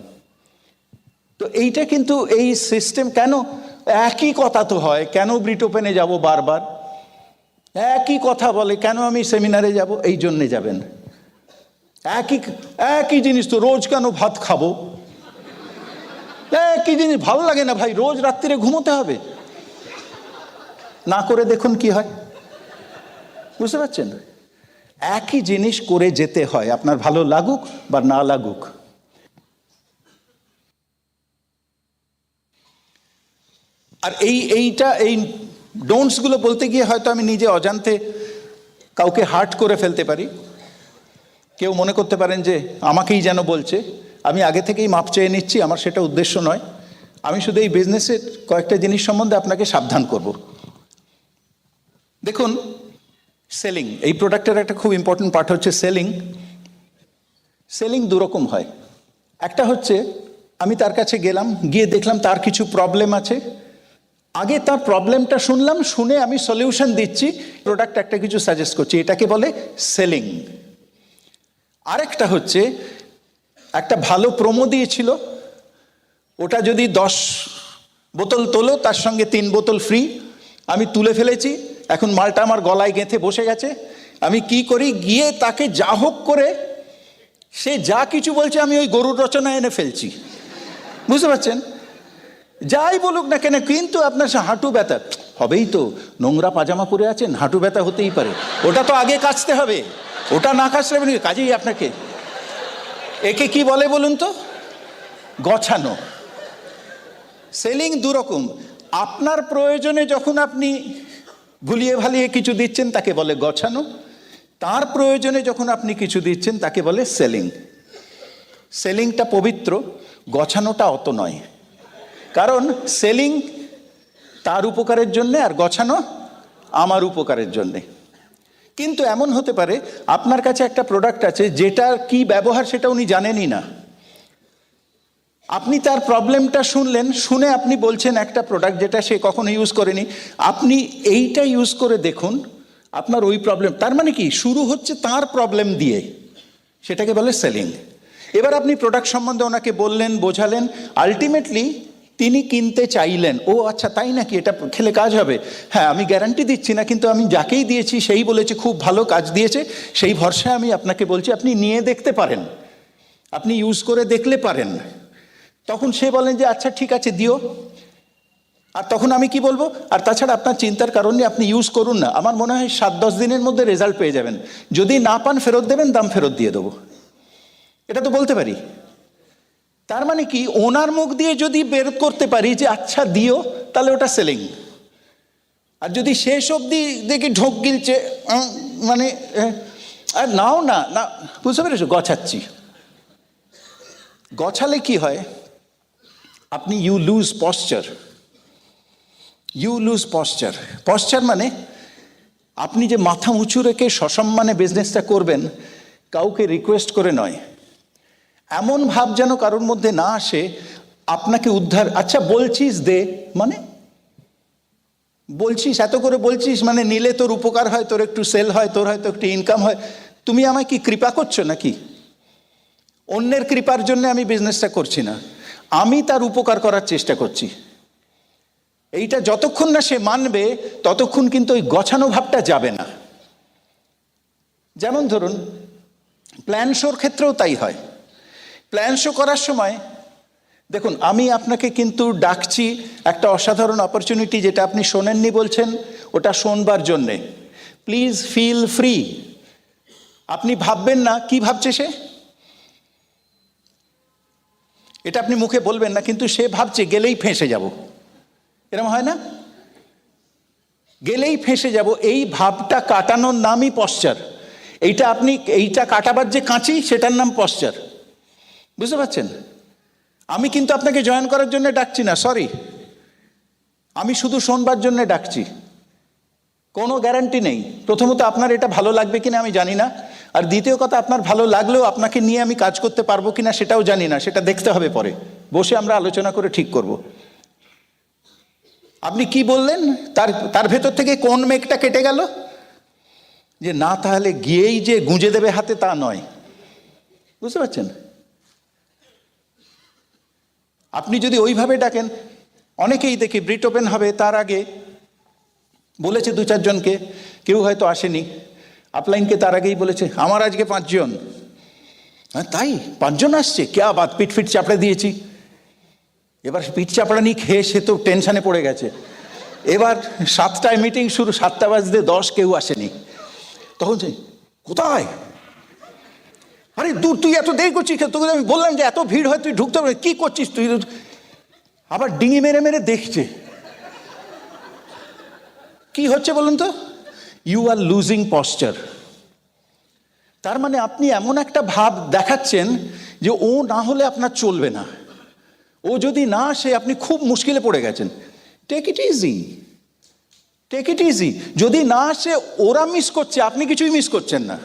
তো এইটা কিন্তু এই সিস্টেম, কেন একই কথা তো হয়, কেন ব্রিট ওপেনে যাব বারবার, একই কথা বলে, কেন আমি সেমিনারে যাব, এই জন্যে যাবেন। একই জিনিস তো রোজ, কেন ভাত খাবো, একই জিনিস, ভালো লাগে না ভাই, রোজ রাত্রিরে ঘুমোতে হবে, না করে দেখুন কি হয়। বুঝতে পারছেন? একই জিনিস করে যেতে হয়, আপনার ভালো লাগুক বা না লাগুক। আর এই ডোন্টসগুলো বলতে গিয়ে হয়তো আমি নিজে অজান্তে কাউকে হার্ট করে ফেলতে পারি। কেউ মনে করতে পারেন যে আমাকেই যেন বলছে, আমি আগে থেকেই মাপ চেয়ে নিচ্ছি, আমার সেটা উদ্দেশ্য নয়। আমি শুধু এই বিজনেসের কয়েকটা জিনিস সম্বন্ধে আপনাকে সাবধান করব। দেখুন, সেলিং, এই প্রোডাক্টের একটা খুব ইম্পর্টেন্ট পার্ট হচ্ছে সেলিং। সেলিং দুরকম হয়। একটা হচ্ছে আমি তার কাছে গেলাম, গিয়ে দেখলাম তার কিছু প্রবলেম আছে, আগে তার প্রবলেমটা শুনলাম, শুনে আমি সলিউশন দিচ্ছি, প্রোডাক্ট একটা কিছু সাজেস্ট করছি, এটাকে বলে সেলিং। আরেকটা হচ্ছে একটা ভালো প্রোমো দিয়েছিল, ওটা যদি 10 বোতল তোলো তার সঙ্গে 3 বোতল ফ্রি, আমি তুলে ফেলেছি, এখন মালটা আমার গলায় গেঁথে বসে গেছে। আমি কি করি, গিয়ে তাকে যা হোক করে, সে যা কিছু বলছে আমি ওই গরুর রচনা এনে ফেলছি। বুঝতে পারছেন? যাই বলুক না কেন, কিন্তু আপনার হাঁটু ব্যথা হবেই তো, নোংরা পাজামা পরে আছেন, হাঁটু ব্যথা হতেই পারে, ওটা তো আগে কাচতে হবে, ওটা না কাচলে হবে না, কাজেই আপনাকে। একে কি বলে বলুন তো? গছানো। সেলিং দুরকম। আপনার প্রয়োজনে যখন আপনি ভুলিয়ে ভালিয়ে কিছু দিচ্ছেন তাকে বলে গছানো, তার প্রয়োজনে যখন আপনি কিছু দিচ্ছেন তাকে বলে সেলিং। সেলিংটা পবিত্র, গছানোটা অত নয়। কারণ সেলিং তার উপকারের জন্যে, আর গছানো আমার উপকারের জন্যে। কিন্তু এমন হতে পারে আপনার কাছে একটা প্রোডাক্ট আছে যেটার কি ব্যবহার সেটা উনি জানেনই না। আপনি তার প্রবলেমটা শুনলেন, শুনে আপনি বলছেন একটা প্রোডাক্ট যেটা সে কখনো ইউজ করেনি, আপনি এইটা ইউজ করে দেখুন, আপনার ওই প্রবলেম, তার মানে কি শুরু হচ্ছে তার প্রবলেম দিয়ে, সেটাকে বলে সেলিং। এবার আপনি প্রোডাক্ট সম্বন্ধে ওনাকে বললেন, বোঝালেন, আলটিমেটলি তিনি কিনতে চাইলেন। ও আচ্ছা তাই নাকি, এটা খেলে কাজ হবে? হ্যাঁ, আমি গ্যারান্টি দিচ্ছি না, কিন্তু আমি যাকেই দিয়েছি সেই বলেছে খুব ভালো কাজ দিয়েছে, সেই ভরসায় আমি আপনাকে বলছি আপনি নিয়ে দেখতে পারেন, আপনি ইউজ করে দেখলে পারেন। তখন সে বলেন যে আচ্ছা ঠিক আছে দিও। আর তখন আমি কি বলবো, আর তাছাড়া আপনার চিন্তার কারণ নেই, আপনি ইউজ করুন না, আমার মনে হয় 7-10 দিনের মধ্যে রেজাল্ট পেয়ে যাবেন, যদি না পান ফেরত দেবেন, দাম ফেরত দিয়ে দেবো। এটা তো বলতে পারি। তার মানে কি ওনার মুখ দিয়ে যদি বের করতে পারি যে আচ্ছা দিও, তাহলে ওটা সেলিং। আর যদি শেষ অবধি দেখি ঢোক গিলছে, মানে আর নাও না, না বুঝতে পেরেছো, গছাচ্ছি। গছালে কি হয়, আপনি you lose posture. You lose posture. Posture মানে আপনি যে মাথা উঁচু রেখে সসম্মানে বিজনেসটা করবেন, কাউকে রিকোয়েস্ট করে নয়, এমন ভাব যেন কারোর মধ্যে না আসে আপনাকে উদ্ধার। আচ্ছা বলছিস দে, মানে বলছিস, এত করে বলছিস মানে নিলে তোর উপকার হয়, তোর একটু সেল হয়, তোর হয়তো একটু ইনকাম হয়, তুমি আমায় কি কৃপা করছো নাকি? অন্যের কৃপার জন্য আমি বিজনেসটা করছি না, আমি তার উপকার করার চেষ্টা করছি। এইটা যতক্ষণ না সে মানবে ততক্ষণ কিন্তু ওই গছানো ভাবটা যাবে না। যেমন ধরুন প্ল্যান শোর ক্ষেত্রেও তাই হয়। প্ল্যান শো করার সময় দেখুন, আমি আপনাকে কিন্তু ডাকছি একটা অসাধারণ অপরচুনিটি, যেটা আপনি শোনেননি বলছেন, ওটা শোনবার জন্যে। Please feel free. আপনি ভাববেন না কি ভাবছে সে, এটা আপনি মুখে বলবেন না, কিন্তু সে ভাবছে গেলেই ফেঁসে যাব। এরকম হয় না? গেলেই ফেঁসে যাব, এই ভাবটা কাটানোর নামই পশ্চার। এইটা কাটাবার যে কাঁচি, সেটার নাম পশ্চার। বুঝতে পারছেন? আমি কিন্তু আপনাকে জয়েন করার জন্য ডাকছি না, সরি, আমি শুধু শোনবার জন্য ডাকছি। কোনো গ্যারান্টি নেই, প্রথমত আপনার এটা ভালো লাগবে কিনা আমি জানি না, আর দ্বিতীয় কথা আপনার ভালো লাগলেও আপনাকে নিয়ে আমি কাজ করতে পারবো কিনা সেটাও জানি না, সেটা দেখতে হবে পরে, বসে আমরা আলোচনা করে ঠিক করব। আপনি কি বললেন, তার ভেতর থেকে কোন মেঘটা কেটে গেল যে না, তাহলে গিয়েই যে গুঁজে দেবে হাতে তা নয়। বুঝতে পারছেন? আপনি যদি ওইভাবে ডাকেন, অনেকেই দেখি ব্রিট ওপেন হবে তার আগে বলেছে 2-4 জনকে, কেউ হয়তো আসেনি, আপলাইনকে তার আগেই বলেছে আমার আজকে 5 জন। হ্যাঁ তাই 5 জন আসছে, কে বাদ, পিট চাপড়ে দিয়েছি। এবার পিট চাপড়ানি খেয়ে সে তো টেনশনে পড়ে গেছে। এবার 7টায় মিটিং শুরু, 7:10 কেউ আসেনি। তখন কোথায়, আরে দূর, তুই এত দেরি করছিস, তোকে আমি বললাম যে এত ভিড় হয় তুই ঢুকতে পারবি, কি করছিস তুই? আবার ডিঙি মেরে মেরে দেখছে। কি হচ্ছে বলুন তো? You are losing posture. তার মানে আপনি এমন একটা ভাব দেখাচ্ছেন যে ও না হলে আপনার চলবে না, ও যদি না আসে আপনি খুব মুশকিলে পড়ে গেছেন। Take it easy, take it easy. যদি না আসে, ওরা মিস করছে, আপনি কিছুই মিস করছেন না।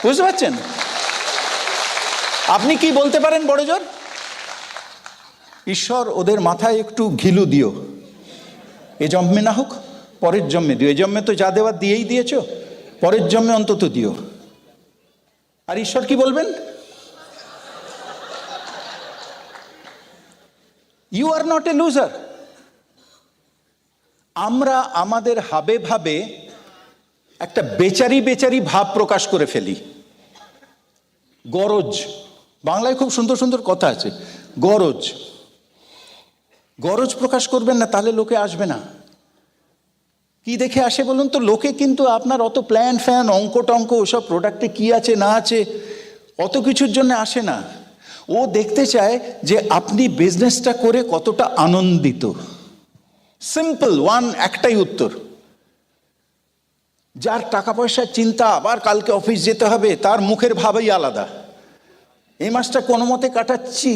বুঝতে পারছেন? আপনি কি বলতে পারেন বড় জোর, ঈশ্বর ওদের মাথায় একটু ঘিলু দিও, এ জন্মে না হোক পরের জন্মে দিও, এ জন্মে তো যা দেওয়ার দিয়েই দিয়েছ, পরের জন্মে অন্তত দিও। আর ঈশ্বর কি বলবেন? You are not a loser. আমরা আমাদের হাবে ভাবে একটা বেচারি বেচারি ভাব প্রকাশ করে ফেলি। গরজ, বাংলায় খুব সুন্দর সুন্দর কথা আছে, গরজ। গরজ প্রকাশ করবেন না, তাহলে লোকে আসবে না। কি দেখে আসে বলুন তো? লোকে কিন্তু আপনার অত প্ল্যান ফ্যান, অঙ্ক টঙ্ক, ওসব প্রোডাক্টে কি আছে না আছে, অত কিছুর জন্য আসে না। ও দেখতে চায় যে আপনি বিজনেসটা করে কতটা আনন্দিত। সিম্পল একটাই উত্তর। যার টাকা পয়সার চিন্তা, আবার কালকে অফিস যেতে হবে, তার মুখের ভাবই আলাদা। এই মাসটা কোনো মতে কাটাচ্ছি,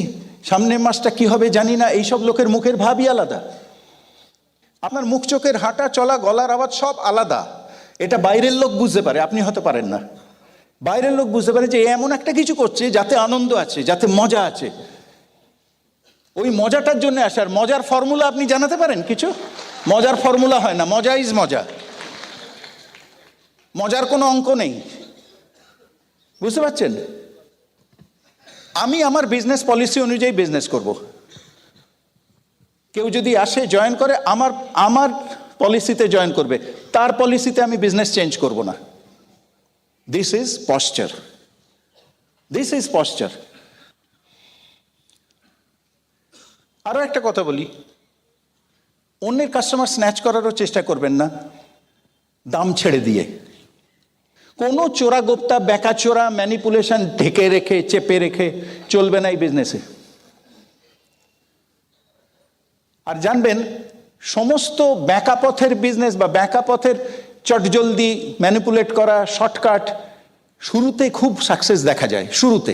সামনের মাসটা কি হবে জানি না, এইসব লোকের মুখের ভাবই আলাদা। আপনার মুখ চোখের হাঁটা চলা, গলার আওয়াজ সব আলাদা, এটা বাইরের লোক বুঝতে পারে, আপনি হয়তো পারেন না। বাইরের লোক বুঝতে পারে যে এমন একটা কিছু করছে যাতে আনন্দ আছে, যাতে মজা আছে। ওই মজাটার জন্য আসে। আর মজার ফর্মুলা আপনি জানাতে পারেন কিছু? মজার ফর্মুলা হয় না, মজা ইজ মজা। মজার কোনো অঙ্ক নেই, বুঝতে পারছেন? আমি আমার বিজনেস পলিসি অনুযায়ী বিজনেস করব। কেউ যদি আসে জয়েন করে, আমার পলিসিতে জয়েন করবে, তার পলিসিতে আমি বিজনেস চেঞ্জ করব না। This is posture, this is posture. আরো একটা কথা বলি, অন্যের কাস্টমার স্ন্যাচ করারও চেষ্টা করবেন না দাম ছেড়ে দিয়ে। কোনো চোরা গোপ্তা, বেকা চোরা ম্যানিপুলেশন ঢেকে রেখে, চেপে রেখে চলবে না এই বিজনেসে। আর জানবেন, সমস্ত ব্যাকা পথের বিজনেস বা ব্যাকা পথের চটজলদি ম্যানিপুলেট করা, শর্টকাট, শুরুতে খুব সাকসেস দেখা যায়। শুরুতে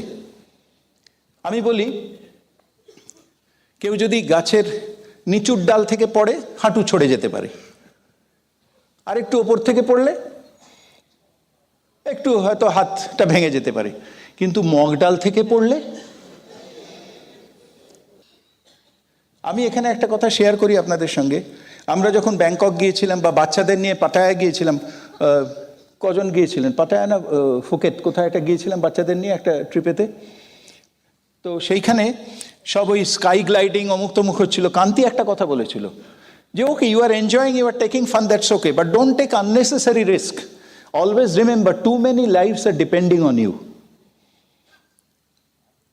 আমি বলি, কেউ যদি গাছের নিচুর ডাল থেকে পড়ে, হাঁটু ছড়ে যেতে পারে। আর একটু ওপর থেকে পড়লে একটু হয়তো হাতটা ভেঙে যেতে পারে। কিন্তু মগ ডাল থেকে পড়লে, আমি এখানে একটা কথা শেয়ার করি আপনাদের সঙ্গে। আমরা যখন ব্যাংকক গিয়েছিলাম বা বাচ্চাদের নিয়ে পাটায়া গিয়েছিলাম, কজন গিয়েছিলেন? পাটায়া না ফুকেট, কোথায় একটা গিয়েছিলাম বাচ্চাদের নিয়ে একটা ট্রিপেতে। তো সেইখানে সব ওই স্কাই গ্লাইডিং অমুক তমুক হচ্ছিল। কান্তি একটা কথা বলেছিল যে, okay, you are enjoying, you are taking fun, that's okay, but don't take unnecessary risk. Always remember, too many lives are depending on you.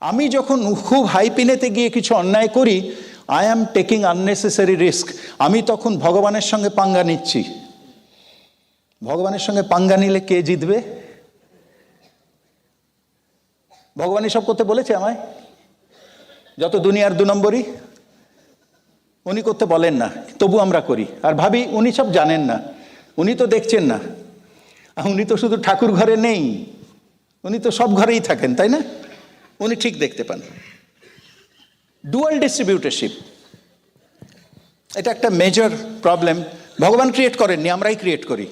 আমি যখন খুব হাই পিনেতে গিয়ে কিছু অন্যায় করি, I am taking unnecessary risk. আমি তখন ভগবানের সঙ্গে পাঙ্গা নিচ্ছি। ভগবানের সঙ্গে পাঙ্গা নিলে কে জিতবে? ভগবান এসব করতে বলেছে আমায়? যত দুনিয়ার 2 নম্বরই উনি করতে বলেন না, তবু আমরা করি। আর ভাবি উনি সব জানেন না, উনি তো দেখছেন না। উনি তো শুধু ঠাকুর ঘরে নেই, উনি তো সব ঘরেই থাকেন, তাই না? উনি ঠিক দেখতে পান। ডুয়াল ডিস্ট্রিবিউটরশিপ, এটা একটা মেজর প্রবলেম। ভগবান ক্রিয়েট করেননি, আমরাই ক্রিয়েট করি।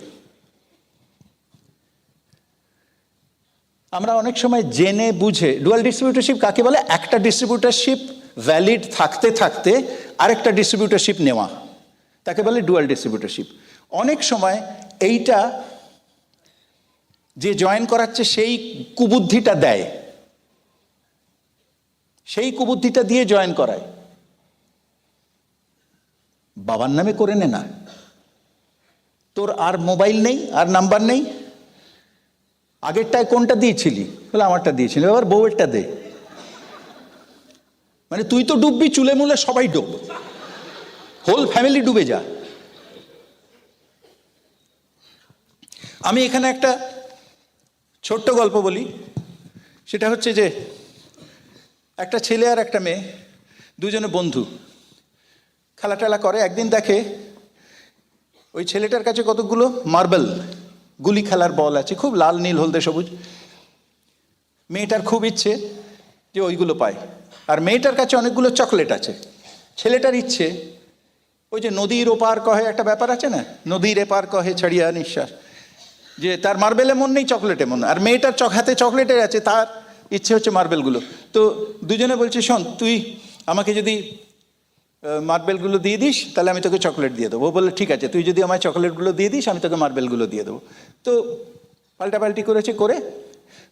আমরা অনেক সময় জেনে বুঝে, ডুয়াল ডিস্ট্রিবিউটরশিপ কাকে বলে? একটা ডিস্ট্রিবিউটরশিপ ভ্যালিড থাকতে থাকতে আরেকটা ডিস্ট্রিবিউটরশিপ নেওয়া, তাকে বলে ডুয়াল ডিস্ট্রিবিউটরশিপ। অনেক সময় এইটা যে জয়েন করাচ্ছে সেই কুবুদ্ধিটা দেয়, সেই কুবুদ্ধিটা দিয়ে জয়েন করায়। বাবার নামে করে নে না, তোর আর মোবাইল নেই, আর নাম্বার নেই, আগেরটায় কোনটা দিয়েছিলি? বলে আমারটা দিয়েছিলি, এবার বউয়েরটা দে। মানে তুই তো ডুববি, চুলে মুলে সবাই ডুব, হোল ফ্যামিলি ডুবে যা। আমি এখানে একটা ছোট্ট গল্প বলি। সেটা হচ্ছে যে, একটা ছেলে আর একটা মেয়ে, দুজনে বন্ধু, খেলা টেলা করে। একদিন দেখে ওই ছেলেটার কাছে কতগুলো মার্বেল, গুলি খেলার বল আছে, খুব লাল নীল হলদে সবুজ। মেয়েটার খুব ইচ্ছে যে ওইগুলো পায়। আর মেয়েটার কাছে অনেকগুলো চকলেট আছে। ছেলেটার ইচ্ছে, ওই যে নদীর ওপার কহে একটা ব্যাপার আছে না, নদীর এপার কহে ছাড়িয়া নিঃশ্বাস, যে তার মার্বেলে মন নেই, চকলেটে মন। আর মেয়েটার হাতে চকলেটের আছে, তার ইচ্ছে হচ্ছে মার্বেলগুলো। তো দুজনে বলছে, শোন, তুই আমাকে যদি মার্বেলগুলো দিয়ে দিস তাহলে আমি তোকে চকলেট দিয়ে দেবো। ও বললো, ঠিক আছে, তুই যদি আমায় চকলেটগুলো দিয়ে দিস আমি তোকে মার্বেলগুলো দিয়ে দেবো। তো পাল্টাপাল্টি করেছে, করে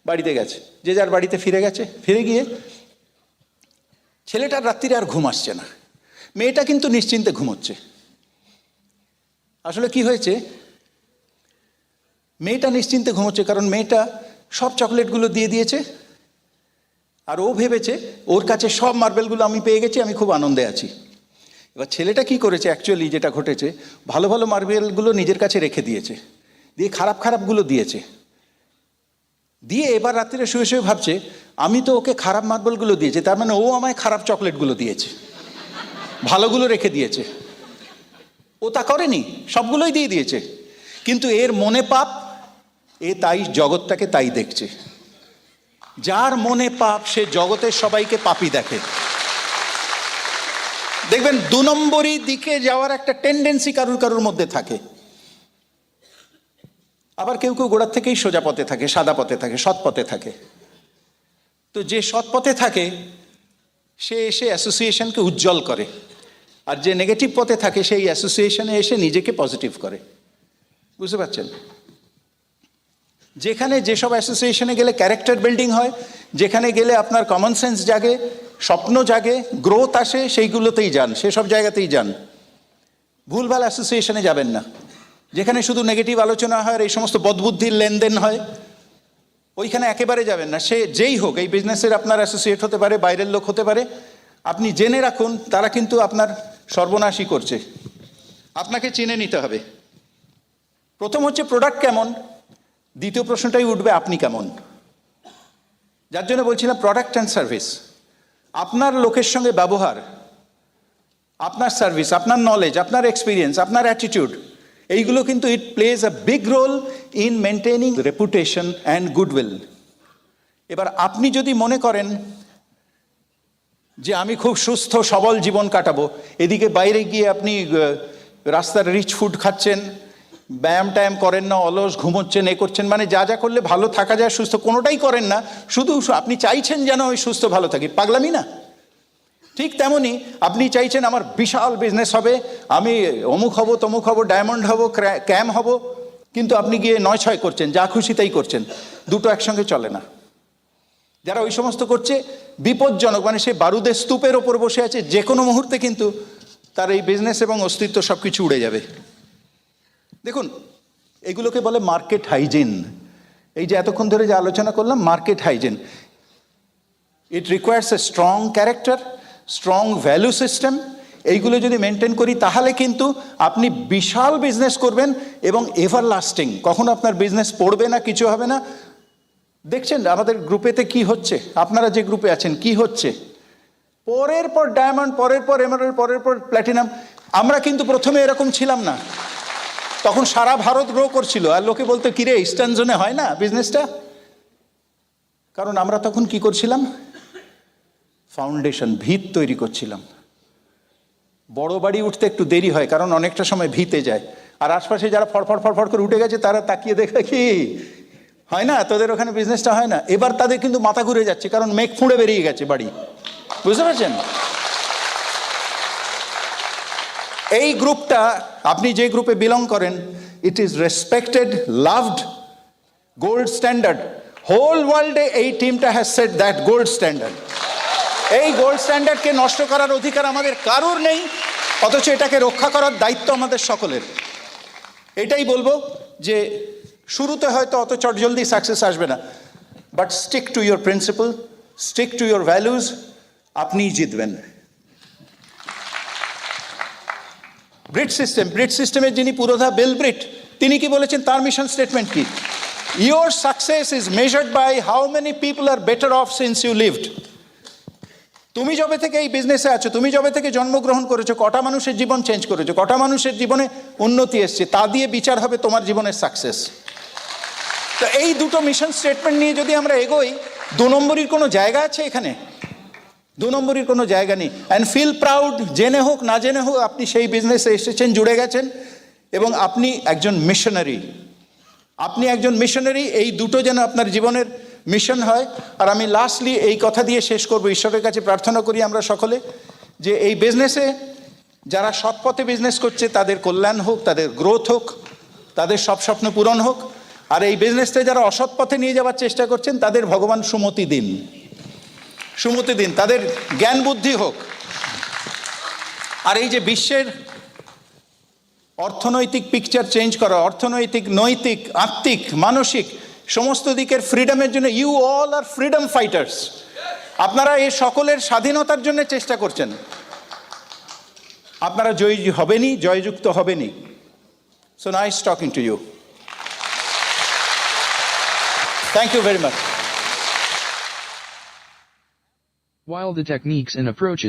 বাড়িতে গেছে, যে যার বাড়িতে ফিরে গেছে। ফিরে গিয়ে ছেলেটার রাত্রিরে আর ঘুম আসছে না, মেয়েটা কিন্তু নিশ্চিন্তে ঘুমোচ্ছে। আসলে কি হয়েছে, মেয়েটা নিশ্চিন্তে ঘুমোচ্ছে কারণ মেয়েটা সব চকলেটগুলো দিয়ে দিয়েছে। আর ও ভেবেছে ওর কাছে সব মার্বেলগুলো আমি পেয়ে গেছি, আমি খুব আনন্দে আছি। এবার ছেলেটা কি করেছে, অ্যাকচুয়ালি যেটা ঘটেছে, ভালো ভালো মার্বেলগুলো নিজের কাছে রেখে দিয়েছে, দিয়ে খারাপ খারাপগুলো দিয়েছে। দিয়ে এবার রাত্রিরে শুয়ে শুয়ে ভাবছে, আমি তো ওকে খারাপ মার্বেলগুলো দিয়েছি, তার মানে ও আমায় খারাপ চকলেটগুলো দিয়েছে, ভালোগুলো রেখে দিয়েছে। ও তা করেনি, সবগুলোই দিয়ে দিয়েছে। কিন্তু এর মনে পাপ, এ তাই জগৎটাকে তাই দেখছে। যার মনে পাপ সে জগতের সবাইকে পাপী দেখে। দেখবেন 2 নম্বরই দিকে যাওয়ার একটা টেন্ডেন্সি কারুর কারুর মধ্যে থাকে। আবার কেউ কেউ গোড়ার থেকেই সোজা পথে থাকে, সাদা পথে থাকে, সৎ পথে থাকে। তো যে সৎ পথে থাকে সে এসে অ্যাসোসিয়েশনকে উজ্জ্বল করে, আর যে নেগেটিভ পথে থাকে সেই অ্যাসোসিয়েশনে এসে নিজেকে পজিটিভ করে। বুঝতে পারছেন? যেখানে যেসব অ্যাসোসিয়েশনে গেলে ক্যারেক্টার বিল্ডিং হয়, যেখানে গেলে আপনার কমন সেন্স জাগে, স্বপ্ন জাগে, গ্রোথ আসে, সেইগুলোতেই যান, সেসব জায়গাতেই যান। ভুলভাল অ্যাসোসিয়েশনে যাবেন না। যেখানে শুধু নেগেটিভ আলোচনা হয় আর এই সমস্ত বদবুদ্ধির লেনদেন হয়, ওইখানে একেবারে যাবেন না। সে যেই হোক, এই বিজনেসের আপনার অ্যাসোসিয়েট হতে পারে, বাইরের লোক হতে পারে, আপনি জেনে রাখুন তারা কিন্তু আপনার সর্বনাশই করছে। আপনাকে চিনে নিতে হবে। প্রথম হচ্ছে প্রোডাক্ট কেমন, দ্বিতীয় প্রশ্নটাই উঠবে আপনি কেমন। যার জন্য বলছিলাম প্রোডাক্ট অ্যান্ড সার্ভিস। আপনার লোকের সঙ্গে ব্যবহার, আপনার সার্ভিস, আপনার নলেজ, আপনার এক্সপিরিয়েন্স, আপনার অ্যাটিটিউড, এইগুলো কিন্তু it plays a big role in maintaining reputation and goodwill. এবার আপনি যদি মনে করেন যে আমি খুব সুস্থ সবল জীবন কাটাবো, এদিকে বাইরে গিয়ে আপনি রাস্তার রিচ ফুড খাচ্ছেন, ব্যায়াম ট্যায়াম করেন না, অলস ঘুমোচ্ছেন, এ করছেন, মানে যা যা করলে ভালো থাকা যায় সুস্থ, কোনোটাই করেন না, শুধু আপনি চাইছেন যেন ওই সুস্থ ভালো থাকি, পাগলামি না? ঠিক তেমনই আপনি চাইছেন আমার বিশাল বিজনেস হবে, আমি অমুক হব, তমুক হব, ডায়মন্ড হব, ক্যাম হব, কিন্তু আপনি গিয়ে 9-6 করছেন, যা খুশি তাই করছেন। দুটো একসঙ্গে চলে না। যারা ওই সমস্ত করছে বিপজ্জনক, মানে সে বারুদের স্তূপের ওপর বসে আছে, যে কোনো মুহূর্তে কিন্তু তার এই বিজনেস এবং অস্তিত্ব সব কিছু উড়ে যাবে। দেখুন, এগুলোকে বলে মার্কেট হাইজিন। এই যে এতক্ষণ ধরে যে আলোচনা করলাম, market hygiene, it requires a strong character, strong value system. এইগুলো যদি মেনটেন করি তাহলে কিন্তু আপনি বিশাল বিজনেস করবেন এবং এভার লাস্টিং। কখনো আপনার বিজনেস পড়বে না, কিছু হবে না। দেখছেন আমাদের গ্রুপেতে কি হচ্ছে, আপনারা যে গ্রুপে আছেন কি হচ্ছে, পরের পর ডায়মন্ড, পরের পর এমারাল্ড, পরের পর প্ল্যাটিনাম। আমরা কিন্তু প্রথমে এরকম ছিলাম না, তখন সারা ভারত গ্রো করছিল, আর লোকে বলতো কিরে ইস্টার্ন জোনে হয় না বিজনেসটা। কারণ আমরা তখন কি করছিলাম, ফাউন্ডেশন, ভিত তৈরি করছিলাম। বড় বাড়ি উঠতে একটু দেরি হয়, কারণ অনেকটা সময় ভিতে যায়, আর আশপাশে যারা ফড়ফড় ফড়ফড় করে উঠে গেছে তারা তাকিয়ে দেখে কি হয় না, তোদের ওখানে বিজনেসটা হয় না। এবার তাদের কিন্তু মাথা ঘুরে যাচ্ছে, কারণ মেঘ ফুঁড়ে বেরিয়ে গেছে বাড়ি। বুঝতে পারছেন? এই গ্রুপটা, আপনি যে গ্রুপে বিলং করেন, it is respected, loved, gold standard. Whole ওয়ার্ল্ডে এই টিমটা has set that gold standard. এই গোল্ড স্ট্যান্ডার্ডকে নষ্ট করার অধিকার আমাদের কারোর নেই, অথচ এটাকে রক্ষা করার দায়িত্ব আমাদের সকলের। এটাই বলবো যে শুরুতে হয়তো অত চটজলদি সাকসেস আসবে না, but stick to your principal, stick to your values, আপনিই জিতবেন। ব্রিট সিস্টেমের যিনি পুরোধা বিল ব্রিট, তিনি কি বলেছেন, তার মিশন স্টেটমেন্ট কি? Your success is measured by how many people are better off since you lived. তুমি যবে থেকে এই বিজনেসে আছো, তুমি যবে থেকে জন্মগ্রহণ করেছো, কটা মানুষের জীবন চেঞ্জ করেছো, কটা মানুষের জীবনে উন্নতি এসছে, তা দিয়ে বিচার হবে তোমার জীবনের সাকসেস। তো এই দুটো মিশন স্টেটমেন্ট নিয়ে যদি আমরা এগোই, 2 নম্বরের কোনো জায়গা আছে এখানে? 2 নম্বরের কোনো জায়গা নেই। অ্যান্ড ফিল প্রাউড, জেনে হোক না জেনে হোক আপনি সেই বিজনেসে এসেছেন, জুড়ে গেছেন, এবং আপনি একজন মিশনারি। আপনি একজন মিশনারি, এই দুটো যেন আপনার জীবনের মিশন হয়। আর আমি লাস্টলি এই কথা দিয়ে শেষ করব, ঈশ্বরের কাছে প্রার্থনা করি আমরা সকলে যে এই বিজনেসে যারা সৎ পথে বিজনেস করছে তাদের কল্যাণ হোক, তাদের গ্রোথ হোক, তাদের সব স্বপ্ন পূরণ হোক। আর এই বিজনেসটা যারা অসৎ পথে নিয়ে যাওয়ার চেষ্টা করছেন তাদের ভগবান সুমতি দিন, সুমতি দিন, তাদের জ্ঞান বুদ্ধি হোক। আর এই যে বিশ্বের অর্থনৈতিক পিকচার চেঞ্জ করা, অর্থনৈতিক, নৈতিক, আত্মিক, মানসিক সমস্ত দিকের ফ্রিডমের জন্য, you all are freedom fighters. আপনারা এই সকলের স্বাধীনতার জন্য চেষ্টা করছেন, আপনারা জয়ী হবেনই, জয়যুক্ত হবেনই। So nice talking to you. Thank you very much. While the techniques and approaches